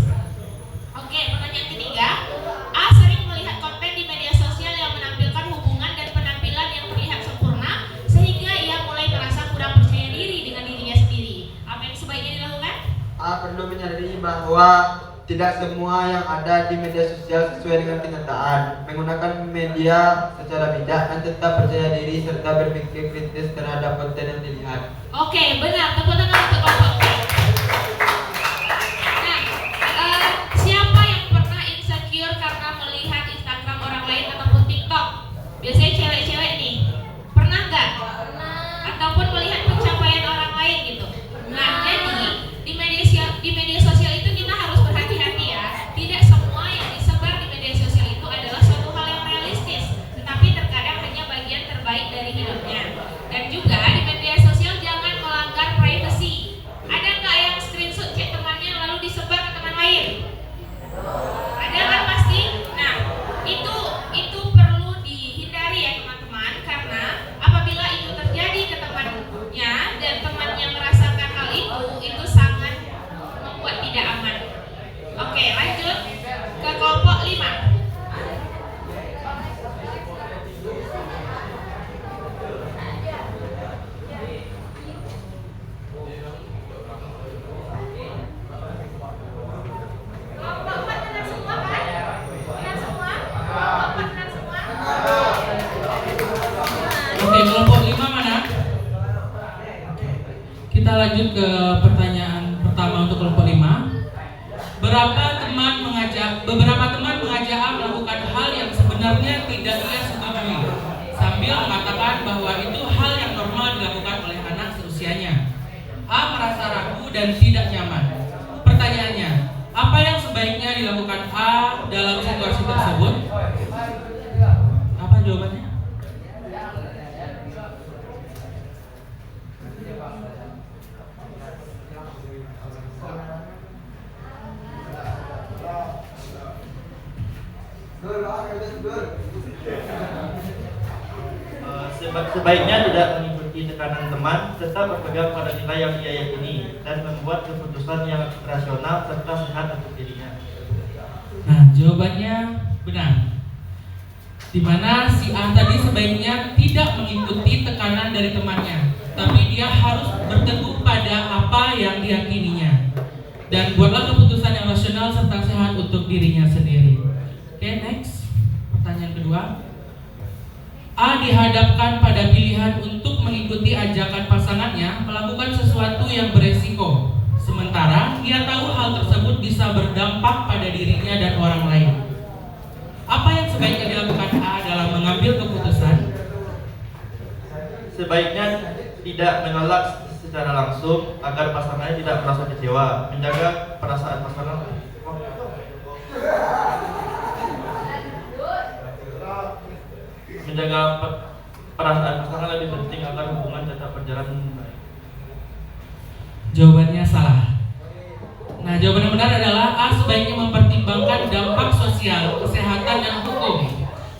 Oke, pertanyaan ketiga. A sering melihat konten di media sosial yang menampilkan hubungan dan penampilan yang terlihat sempurna sehingga ia mulai merasa kurang percaya diri dengan dirinya sendiri. Apa yang sebaiknya dilakukan? A perlu menyadari bahwa tidak semua yang ada di media sosial sesuai dengan kenyataan. Menggunakan media secara bijak dan tetap percaya diri serta berpikir kritis terhadap konten yang dilihat. Oke, benar. Tepuk tangan untuk Bapak. Nah, siapa yang pernah insecure karena melihat Instagram orang lain ataupun TikTok? Biasanya cewek-cewek nih. Pernah nggak? Pernah. Ataupun melihat pencapaian orang lain gitu. Nah, jadi di media sosial itu kita harus berhati-hati ya. Tidak semua yang disebar di media sosial itu adalah suatu hal yang realistis, tetapi terkadang hanya bagian terbaik dari hidupnya. Dan juga di media sosial jangan melanggar privasi. Ada nggak yang screenshot chat temannya lalu disebar ke teman lain? Ada kan pasti? Nah, itu perlu dihindari ya teman-teman, karena apabila itu terjadi ke temannya dan temannya merasakan hal itu sangat membuat tidak aman. Oke, lanjut ke kelompok 5. Oke, kelompok 5 mana? Kita lanjut ke pertanyaan pertama untuk kelompok 5. Beberapa teman mengajak A melakukan hal yang sebenarnya tidak ia setujui, sambil mengatakan bahwa itu hal yang normal dilakukan oleh anak seusianya. A merasa ragu dan tidak nyaman. Pertanyaannya, apa yang sebaiknya dilakukan A dalam situasi tersebut? Apa jawabannya? Sebaiknya tidak mengikuti mengikuti tekanan teman, tetap berpegang pada nilai yang ia yakini dan membuat keputusan yang rasional serta sehat untuk dirinya. Nah, jawabannya benar. Di mana si A tadi sebaiknya tidak mengikuti tekanan dari temannya, tapi dia harus berteguh pada apa yang diyakininya dan buatlah keputusan yang rasional serta sehat untuk dirinya sendiri. Oke, next. Pertanyaan kedua. A dihadapkan pada pilihan untuk mengikuti ajakan pasangannya melakukan sesuatu yang beresiko, sementara ia tahu hal tersebut bisa berdampak pada dirinya dan orang lain. Apa yang sebaiknya dilakukan A dalam mengambil keputusan? Sebaiknya tidak menolak secara langsung agar pasangannya tidak merasa kecewa, menjaga perasaan pasangan. Menjaga perasaan pasangan lebih penting agar hubungan tetap berjalan baik. Jawabannya salah. Nah, jawaban yang benar adalah A sebaiknya mempertimbangkan dampak sosial, kesehatan, dan hukum,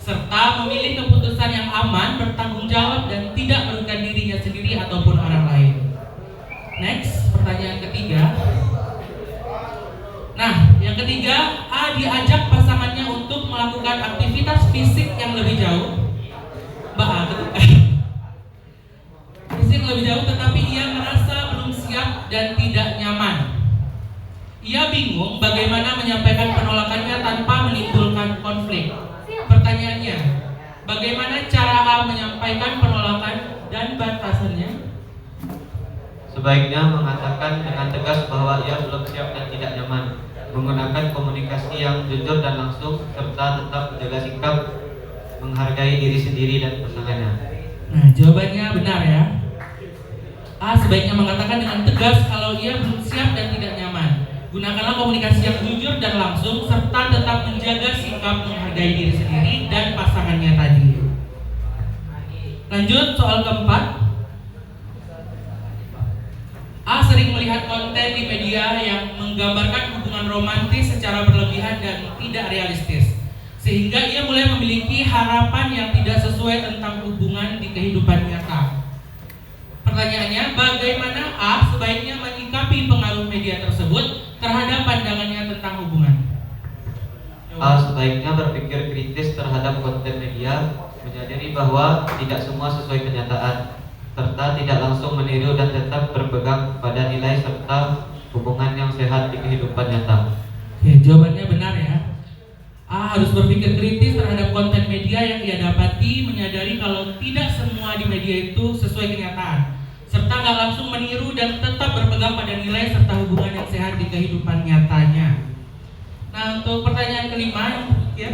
serta memilih keputusan yang aman, bertanggung jawab, dan tidak merugikan dirinya sendiri ataupun orang lain. Next, pertanyaan ketiga. Nah, yang ketiga, A diajak pasangannya untuk melakukan aktivitas fisik yang lebih jauh. Fisik lebih jauh, tetapi ia merasa belum siap dan tidak nyaman. Ia bingung bagaimana menyampaikan penolakannya tanpa menimbulkan konflik. Pertanyaannya, bagaimana cara A menyampaikan penolakan dan batasannya? Sebaiknya mengatakan dengan tegas bahwa ia belum siap dan tidak nyaman, menggunakan komunikasi yang jujur dan langsung, serta tetap menjaga sikap menghargai diri sendiri dan pasangannya. Nah, jawabannya benar ya. A sebaiknya mengatakan dengan tegas kalau ia belum siap dan tidak nyaman. Gunakanlah komunikasi yang jujur dan langsung, serta tetap menjaga sikap menghargai diri sendiri dan pasangannya tadi. Lanjut soal keempat. A sering melihat konten di media yang menggambarkan hubungan romantis secara berlebihan dan tidak realistis, sehingga ia mulai memiliki harapan yang tidak sesuai tentang hubungan di kehidupan nyata. Pertanyaannya, bagaimana A sebaiknya menyikapi pengaruh media tersebut terhadap pandangannya tentang hubungan? A sebaiknya berpikir kritis terhadap konten media, menyadari bahwa tidak semua sesuai kenyataan, serta tidak langsung meniru dan tetap berpegang pada nilai serta hubungan yang sehat di kehidupan nyata. Oke, jawabannya benar ya. A harus berpikir kritis terhadap konten media yang ia dapati, menyadari kalau tidak semua di media itu sesuai kenyataan, serta nggak langsung meniru dan tetap berpegang pada nilai serta hubungan yang sehat di kehidupan nyatanya. Nah, untuk pertanyaan kelima yang terakhir,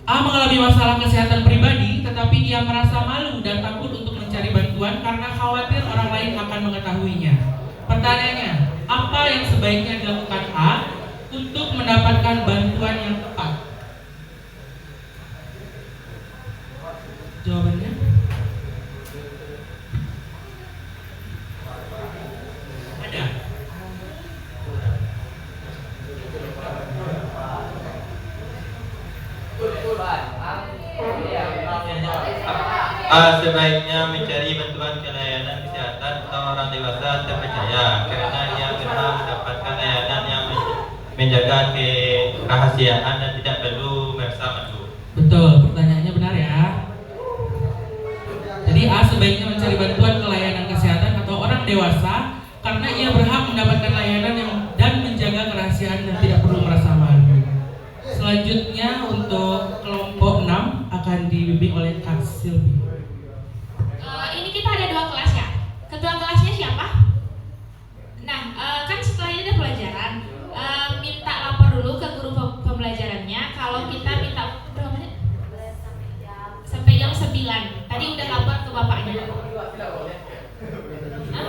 A mengalami masalah kesehatan pribadi, tetapi ia merasa malu dan takut untuk mencari bantuan karena khawatir orang lain akan mengetahuinya. Pertanyaannya, apa yang sebaiknya dilakukan A untuk mendapatkan bantuan yang tepat? Jawabannya ada. A sebaiknya mencari bantuan ke layanan kesehatan atau orang dewasa terpercaya karena ia berhak mendapatkan layanan yang menjaga kerahasiaan dan tidak perlu merasa malu. Betul, pertanyaannya benar ya. Jadi A sebaiknya mencari bantuan ke layanan kesehatan atau orang dewasa karena ia berhak mendapatkan layanan yang dan menjaga kerahasiaan dan tidak perlu merasa malu. Selanjutnya untuk kelompok 6 akan dibimbing oleh Kak Silvi. Ini kita ada 2 kelas ya. Ketua kelasnya siapa? Nah, kan setelah ini ada pelajaran. Minta lapor dulu ke guru pembelajarannya. Kalau kita minta berapa menit? Sampai jam 9. Tadi udah lapor ke bapaknya. Hah?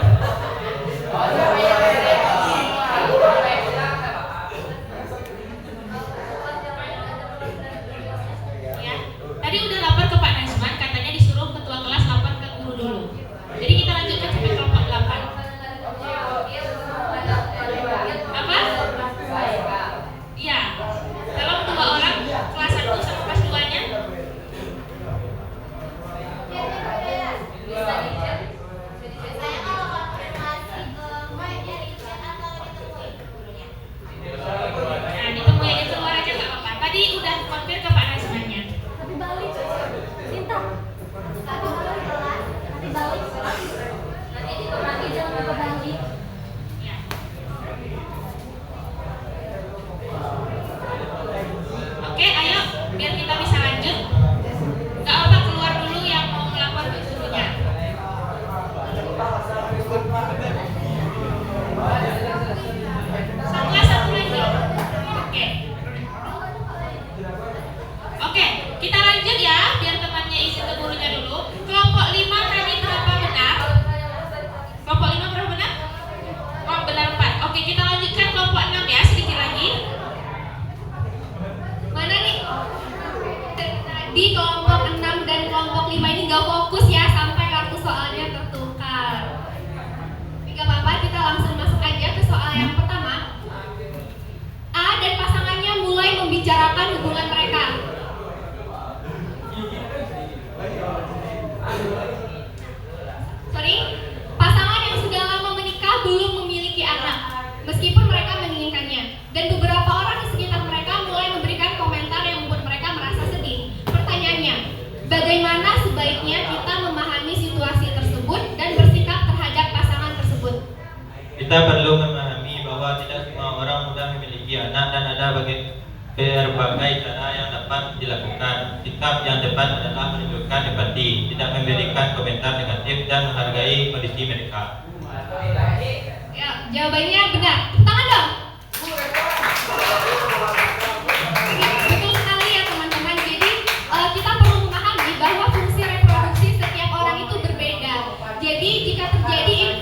Kita perlu memahami bahwa tidak semua orang mudah memiliki anak dan ada berbagai cara yang dapat dilakukan. Sikap yang tepat adalah menunjukkan empati, tidak memberikan komentar negatif dan menghargai kondisi mereka. Ya, jawabannya benar. Tangan dong. Betul sekali ya teman-teman. Jadi kita perlu memahami bahwa fungsi reproduksi setiap orang itu berbeda. Jadi jika terjadi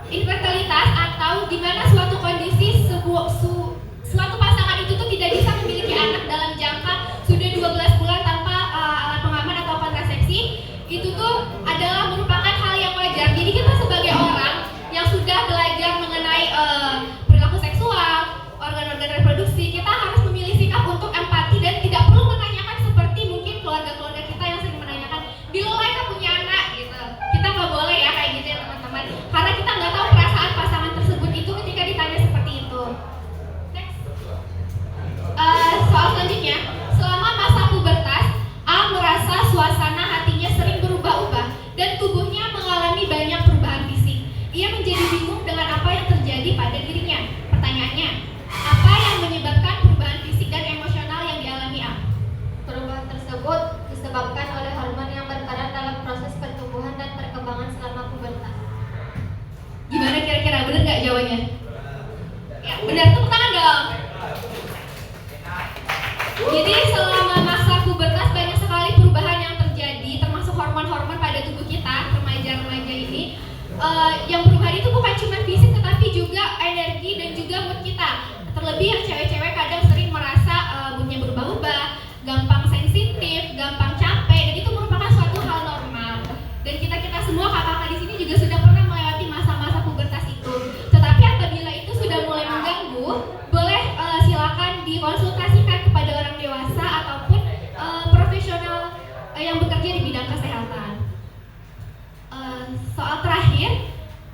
infertilitas atau di mana suatu kondisi suatu pasangan itu tuh tidak bisa memiliki anak dalam jangka sudah 12 bulan tanpa alat pengaman atau kontrasepsi, itu tuh adalah merupakan hal yang wajar. Jadi kita sebagai orang yang sudah belajar mengenai perilaku seksual, organ-organ reproduksi, kita harus memilih sikap untuk empati dan tidak perlu menanyakan seperti mungkin keluarga-keluarga kita yang sering menanyakan, bila mereka punya anak gitu. Kita nggak boleh ya kayak gitu ya teman-teman, karena kita nggak tahu perasaan pasangan tersebut itu ketika ditanya seperti itu. Next. Soal selanjutnya, selama masa pubertas, A merasa suasana hatinya sering berubah-ubah dan tubuhnya mengalami banyak perubahan fisik. Ia menjadi bingung dengan apa yang terjadi pada dirinya. Pertanyaannya, apa yang menyebabkan perubahan fisik dan emosional yang dialami A? Perubahan tersebut disebabkan oleh hormon yang berperan dalam proses pertumbuhan dan perkembangan selama pubertas. Gimana kira-kira, benar nggak jawabannya? Ya, benar, tepuk tangan dong. Jadi selama masa pubertas banyak sekali perubahan yang terjadi, termasuk hormon-hormon pada tubuh kita, remaja-remaja ini. Yang perubahan itu bukan cuma fisik tetapi juga energi dan juga mood kita. Terlebih yang cewek-cewek kadang sering merasa moodnya berubah-ubah, gampang sensitif, gampang capek, dan itu merupakan suatu hal normal. Dan kita semua kakak-kakak di sini juga sudah pernah melewati masa-masa pubertas itu. Tetapi apabila itu sudah mulai mengganggu, boleh silakan dikonsultasikan kepada orang dewasa ataupun profesional yang bekerja di bidang kesehatan. Soal terakhir,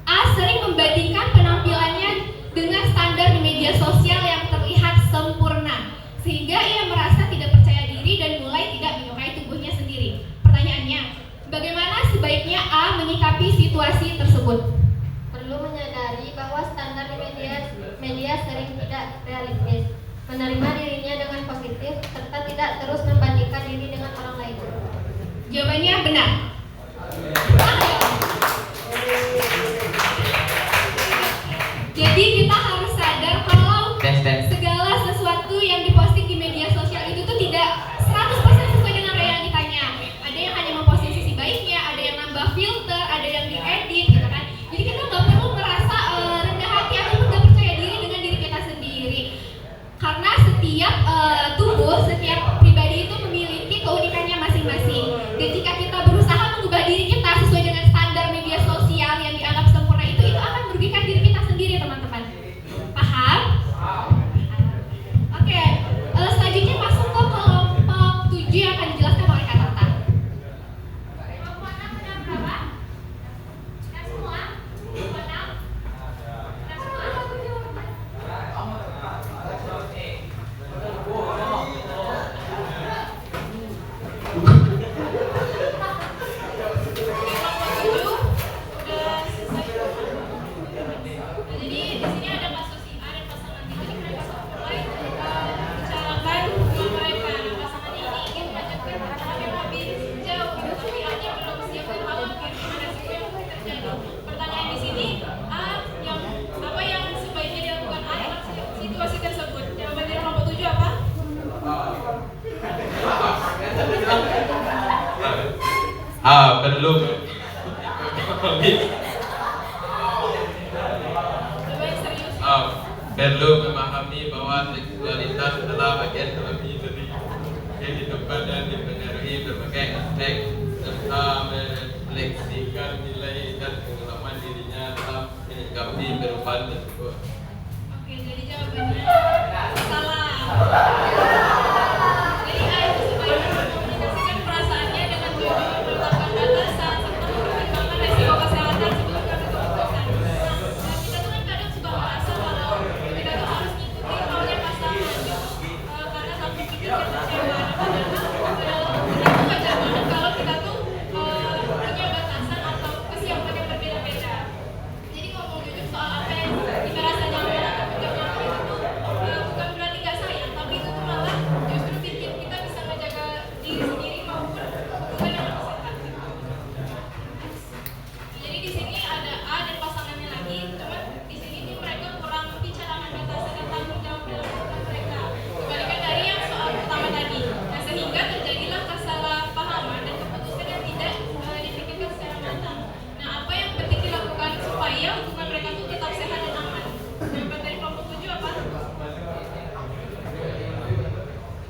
A sering membandingkan penampilannya dengan standar di media sosial yang terlihat sempurna, sehingga ia merasa tidak percaya diri dan mulai tidak menyukai tubuhnya sendiri. Pertanyaannya, bagaimana sebaiknya A menyikapi situasi tersebut? Perlu menyadari bahwa standar di media sering tidak realistis, menerima dirinya dengan positif, serta tidak terus membandingkan diri dengan orang lain. Jawabannya benar. Jadi kita harus sadar kalau segala sesuatu yang diposting di media sosial itu tuh tidak 100% sesuai dengan realitanya. Ada yang hanya memposting sisi baiknya, ada yang nambah filter, ada yang diedit gitu kan. Jadi kita nggak perlu merasa rendah hati ataupun nggak percaya diri dengan diri kita sendiri. Karena setiap tubuh, setiap pribadi itu memiliki keunikannya masing-masing. Dan jika kita berusaha mengubah diri kita sesuai dengan standar media sosial yang dianggap sempurna itu akan merugikan diri kita sendiri, teman-teman. Paham? Oke, selanjutnya masuk ke kelompok 7 yang akan dijelaskan oleh Kak Tata. Kelompok 6 benar berapa? Benar semua? Kelompok 6? Benar semua? Jadi di sini ada Pak Susi A dan pasangan kita. Jadi mereka mulai membicarakan mereka. Pasangan ini ingin melanjutkan perjalanan lebih jauh, tapi A-nya belum siap dan khawatir dengan resiko yang mungkin terjadi. Pertanyaan di sini, apa yang sebaiknya dilakukan A dalam situasi tersebut? Jawaban dari kelompok 7 apa? Perlu perlu memahami bahwa seksualitas adalah bagian terlebih dari kehidupan dan dipengaruhi berbagai aspek serta merefleksikan nilai dan pengalaman dirinya dalam menyikapi perubahan tersebut. Oke, jadi jawabannya salah. Jadi A itu sebaiknya mengkomunikasikan perasaannya dengan jujur, meletakkan batasan, serta mempertimbangkan resiko kesehatan sebelum mengambil keputusan. Nah, kita tuh kan kadang suka merasa kalau kita tuh harus ngikutin maunya pasangan gitu, karena takut pikir kita kecewa. Padahal itu wajar banget kalau kita tuh punya batasan atau kesiapan yang berbeda-beda.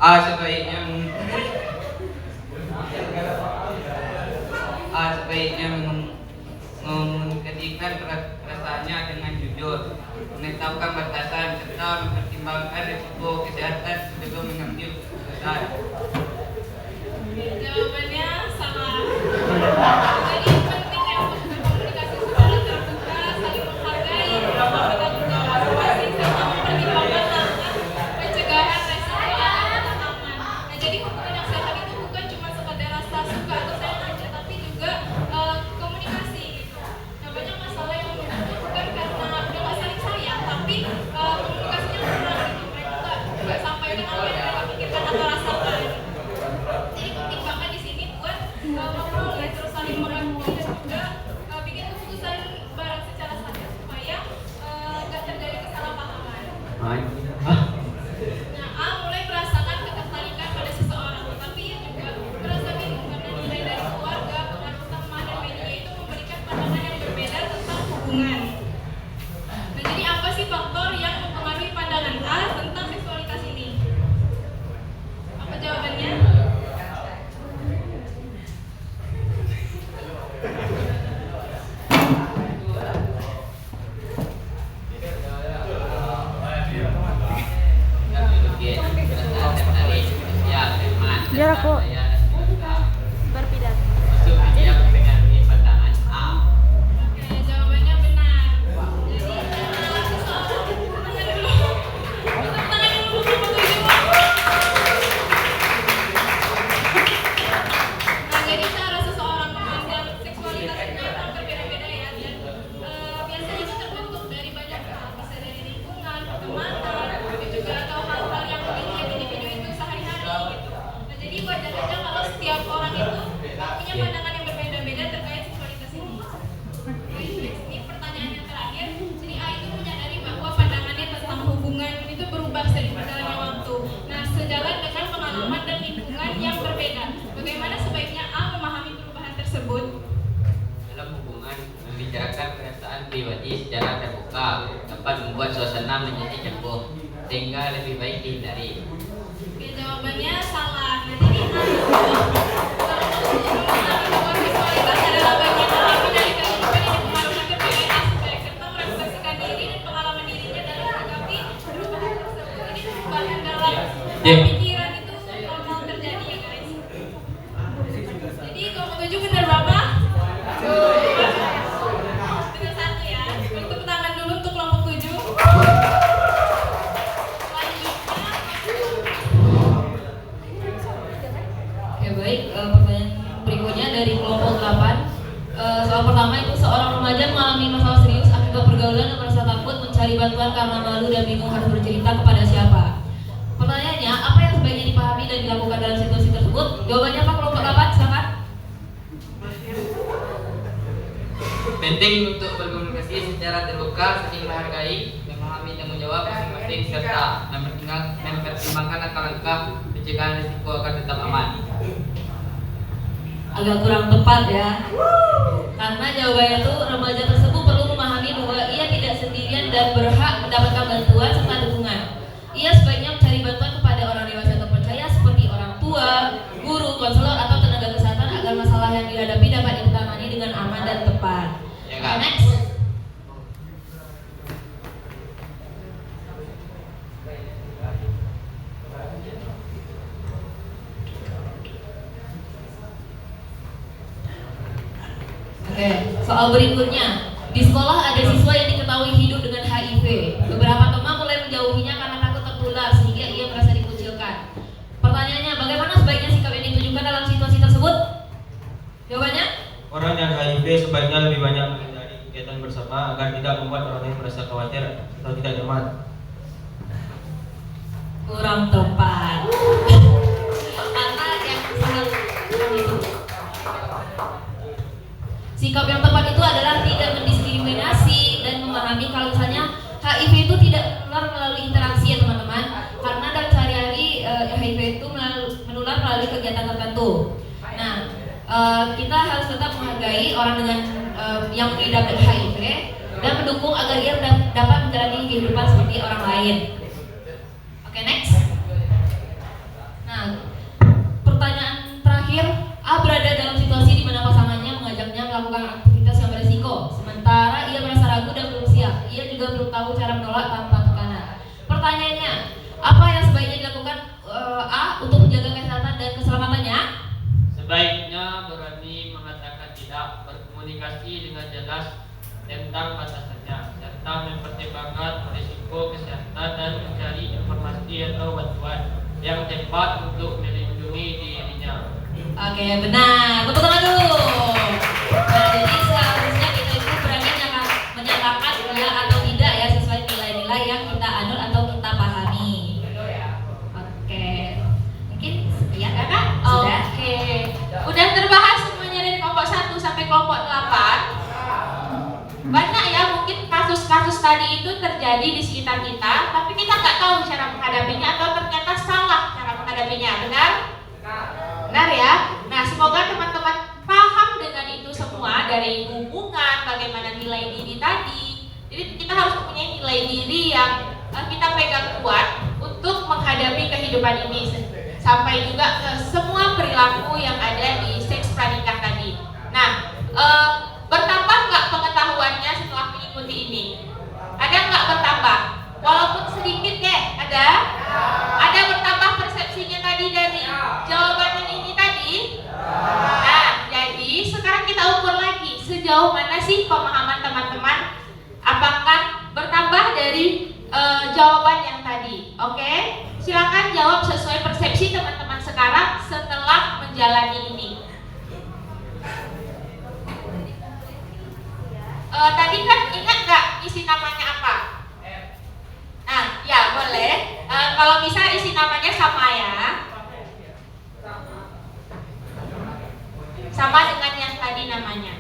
Sebaiknya mengketikkan perasaannya dengan jujur, menetapkan batasan serta mempertimbangkan risiko kesehatan sebelum mengambil keputusan. Jawabannya salah. Jadi pentingnya untuk berkomunikasi secara terbuka, saling menghargai, memberikan juga motivasi serta mempertimbangkan langkah pencegahan resiko agar tetap aman. Nah, jadi hubungan yang sehat itu bukan cuma sekedar rasa suka atau sayang aja, tapi juga komunikasi gitu. Nah, banyak masalah yang muncul bukan karena udah nggak saling sayang, tapi komunikasinya kurang gitu. Mereka nggak sampaikan apa yang mereka pikirkan atau rasakan. Jadi penting banget di sini buat ngobrol ya, terus saling mengerti dan juga bikin keputusan bareng secara sadar supaya nggak terjadi kesalahpahaman. Nah, A mulai merasakan ketertarikan pada seseorang, tetapi ia juga merasa bingung karena nilai dari keluarga, pengaruh teman dan media itu memberikan pandangan yang berbeda tentang hubungan. Nah, jadi apa sih faktor yang mempengaruhi pandangan A tentang seksualitas ini? Apa jawabannya? Jarak kok berpidato. Oke, jawabannya benar. Jadi seseorang tangan dulu. Tangan dulu Bapak Tujuh. Nah, jadi cara seseorang memandang seksualitas itu memang berbeda-beda ya, dan biasanya itu terbentuk dari banyak hal, bisa dari lingkungan, pertemanan, tapi juga atau hal-hal yang dilihat individu itu sehari-hari gitu. Nah, jadi wajar aja kalau setiap orang itu punya pandangan yang berbeda-beda terkait seksualitas ini. Ini pertanyaan yang terakhir. Jadi A itu menyadari bahwa pandangannya tentang hubungan itu berubah seiring berjalannya waktu. Nah, sejalan dengan pengalaman dan lingkungan yang berbeda. Bagaimana sebaiknya A memahami perubahan tersebut? Dalam hubungan, membicarakan perasaan pribadi secara terbuka dapat membuat suasana menjadi cemburu, sehingga lebih baik dihindari. Oke, jawabannya salah. Nah, jadi A itu memahami bahwa seksualitas adalah bagian alami dari kehidupan yang dipengaruhi berbagai aspek serta merefleksikan diri dan pengalaman dirinya dalam menanggapi perubahan tersebut. Jadi perubahan dalam pikiran itu normal terjadi ya guys. Jadi kelompok 7 benar Bapak? Benar satu ya. Tepuk tangan dulu untuk kelompok 7. Oke, baik, pertanyaan berikutnya dari kelompok 8. Soal pertama itu seorang remaja mengalami masalah serius akibat pergaulan dan merasa takut mencari bantuan karena malu dan bingung harus bercerita kepada siapa. Pertanyaannya, apa yang sebaiknya dipahami dan dilakukan dalam situasi tersebut? Jawabannya apa kelompok 8? Silakan. Penting untuk berkomunikasi secara terbuka, saling menghargai, memahami tanggung jawab masing-masing serta mempertimbangkan langkah-langkah pencegahan risiko agar tetap aman. Agak kurang tepat ya. Karena jawabannya itu remaja tersebut perlu memahami bahwa ia tidak sendirian dan berhak mendapatkan bantuan serta dukungan. Ia sebaiknya mencari bantuan kepada orang dewasa terpercaya seperti orang tua, guru, konselor atau tenaga kesehatan agar masalah yang dihadapi dapat ditangani dengan aman dan tepat. Next. Oke, soal berikutnya. Di sekolah ada siswa yang diketahui hidup dengan HIV. Beberapa teman mulai menjauhinya karena takut tertular sehingga ia merasa dikucilkan. Pertanyaannya, bagaimana sebaiknya sikap yang ditunjukkan dalam situasi tersebut? Jawabannya? Orang yang HIV sebaiknya lebih banyak menghindari kegiatan bersama agar tidak membuat orang lain merasa khawatir atau tidak nyaman. Kurang tepat. Karena yang sangat itu. Sikap yang tepat itu adalah tidak mendiskriminasi dan memahami kalau misalnya HIV itu tidak menular melalui interaksi ya teman-teman. Karena dalam sehari-hari HIV itu menular melalui kegiatan tertentu. Nah, kita harus tetap menghargai orang dengan yang mengidap HIV dan mendukung agar ia dapat menjalani kehidupan seperti orang lain. Oke, next. mengajak, berkomunikasi dengan jelas tentang batasannya, serta mempertimbangkan risiko kesehatan dan mencari informasi atau bantuan yang tepat untuk melindungi dirinya. Oke, benar. Tepuk tangan dulu. Nah, jadi seharusnya kita itu berani menyatakan ya atau tidak ya sesuai nilai-nilai yang kita anut atau kita pahami. Oke. Mungkin sekian ya Kak? Sudah. Oke. Udah terbahas semuanya dari kelompok 1 sampai kelompok 8. Banyak ya mungkin kasus-kasus tadi itu terjadi di sekitar kita, tapi kita nggak tahu cara menghadapinya atau ternyata salah cara menghadapinya. Benar? Benar ya? Nah, semoga teman-teman paham dengan itu semua, dari hubungan, bagaimana nilai diri tadi. Jadi kita harus mempunyai nilai diri yang kita pegang kuat untuk menghadapi kehidupan ini, sampai juga ke semua perilaku yang ada di seks pranikah tadi. Nah, bertambah nggak pengetahuannya setelah mengikuti ini? Ada nggak bertambah? Walaupun sedikit deh, ada? Ada bertambah persepsinya tadi dari jawaban yang ini tadi? Nah, jadi sekarang kita ukur lagi sejauh mana sih pemahaman teman-teman, apakah bertambah dari jawaban yang tadi. Oke? Silakan jawab sesuai persepsi teman-teman sekarang setelah menjalani ini. Tadi kan ingat nggak isi namanya apa? Nah, ya boleh. Kalau bisa isi namanya sama ya. Sama dengan yang tadi namanya.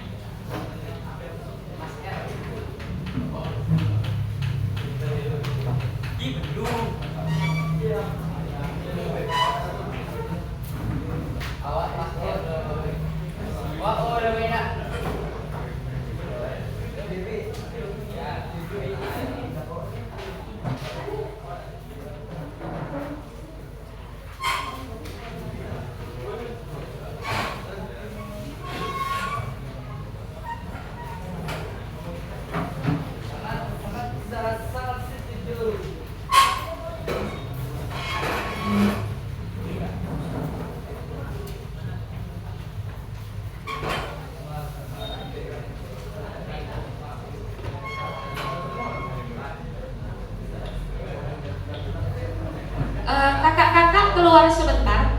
Kakak-kakak keluar sebentar.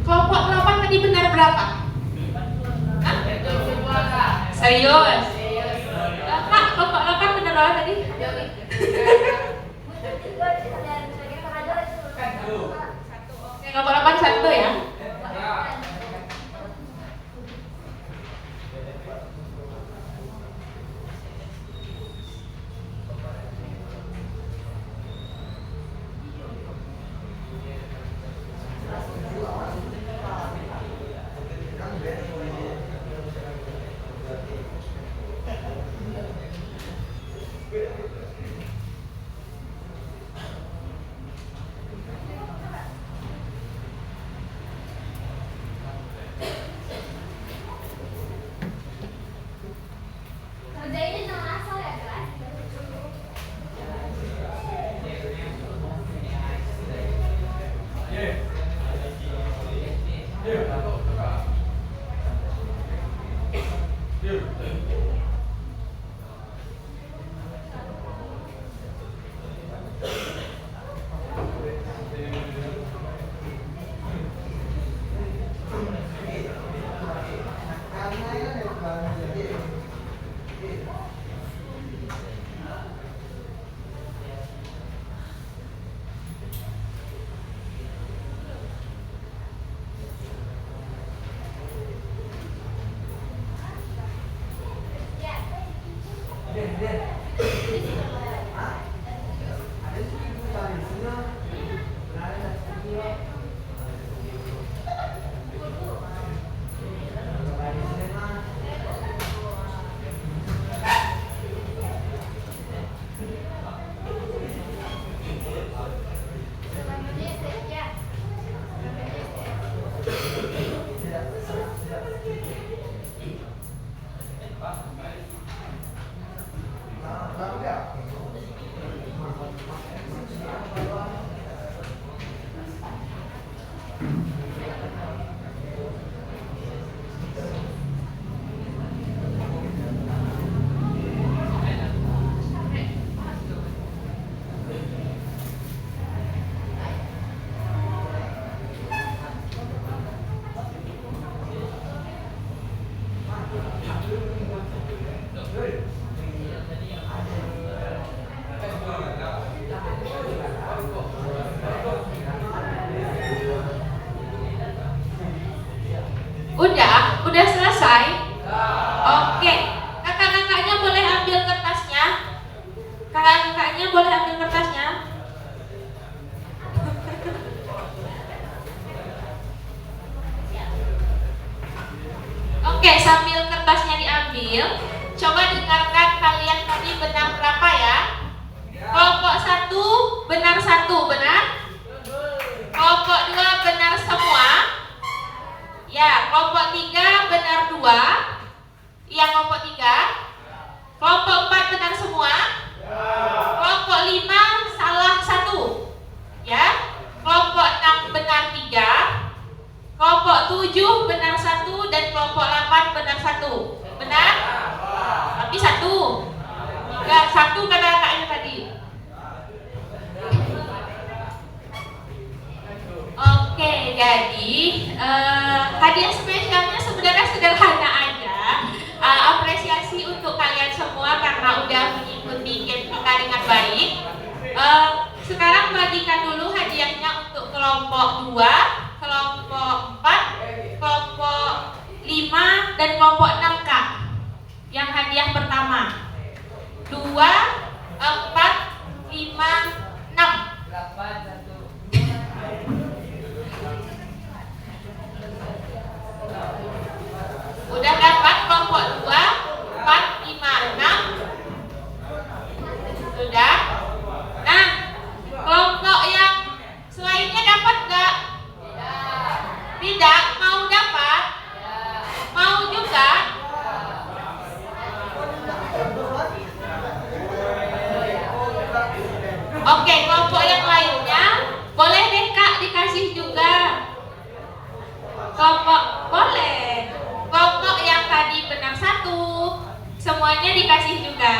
Kelompok 8 tadi benar berapa? Hah? Serius? Kak, kelompok 8 benar berapa tadi? Oke, kelompok 8 1 ya? Kerjainnya jangan asal ya guys. Coba dengarkan kalian tadi benar berapa ya? Kelompok 1 benar 1, benar? Kelompok 2 benar semua? Ya, kelompok 3 benar 2. Iya, kelompok 3. Kelompok 4 benar semua? Kelompok 5 salah 1. Ya. Kelompok 6 benar 3. Kelompok 7 benar 1 dan kelompok 8 benar 1. Benar? Tapi 1. Enggak, 1 kata kakaknya tadi. Oke, jadi hadiah spesialnya sebenarnya sederhana aja. Apresiasi untuk kalian semua karena udah mengikuti kita dengan baik. Sekarang bagikan dulu hadiahnya untuk kelompok 2, kelompok 4, kelompok 5 dan kelompok 6 Kak. Yang hadiah pertama 2, 4, 5, 6. Udah dapat kelompok 2, 4, 5, 6? Sudah? Nah, kelompok yang selainnya dapat gak? Tidak? Mau dapat? Mau juga? Oke, kelompok yang lainnya boleh deh Kak dikasih juga. Kelompok boleh. Kelompok yang tadi benar 1, semuanya dikasih juga.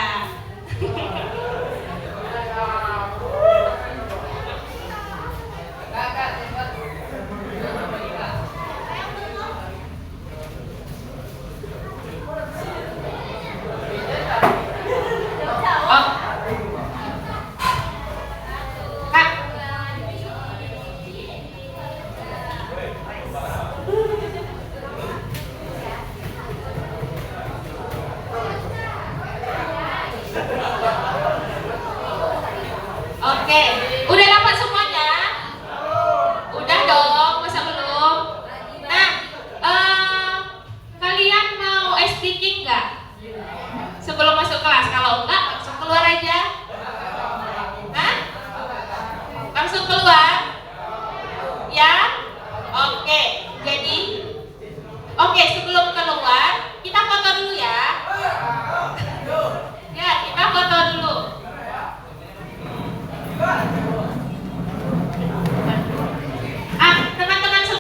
Oke.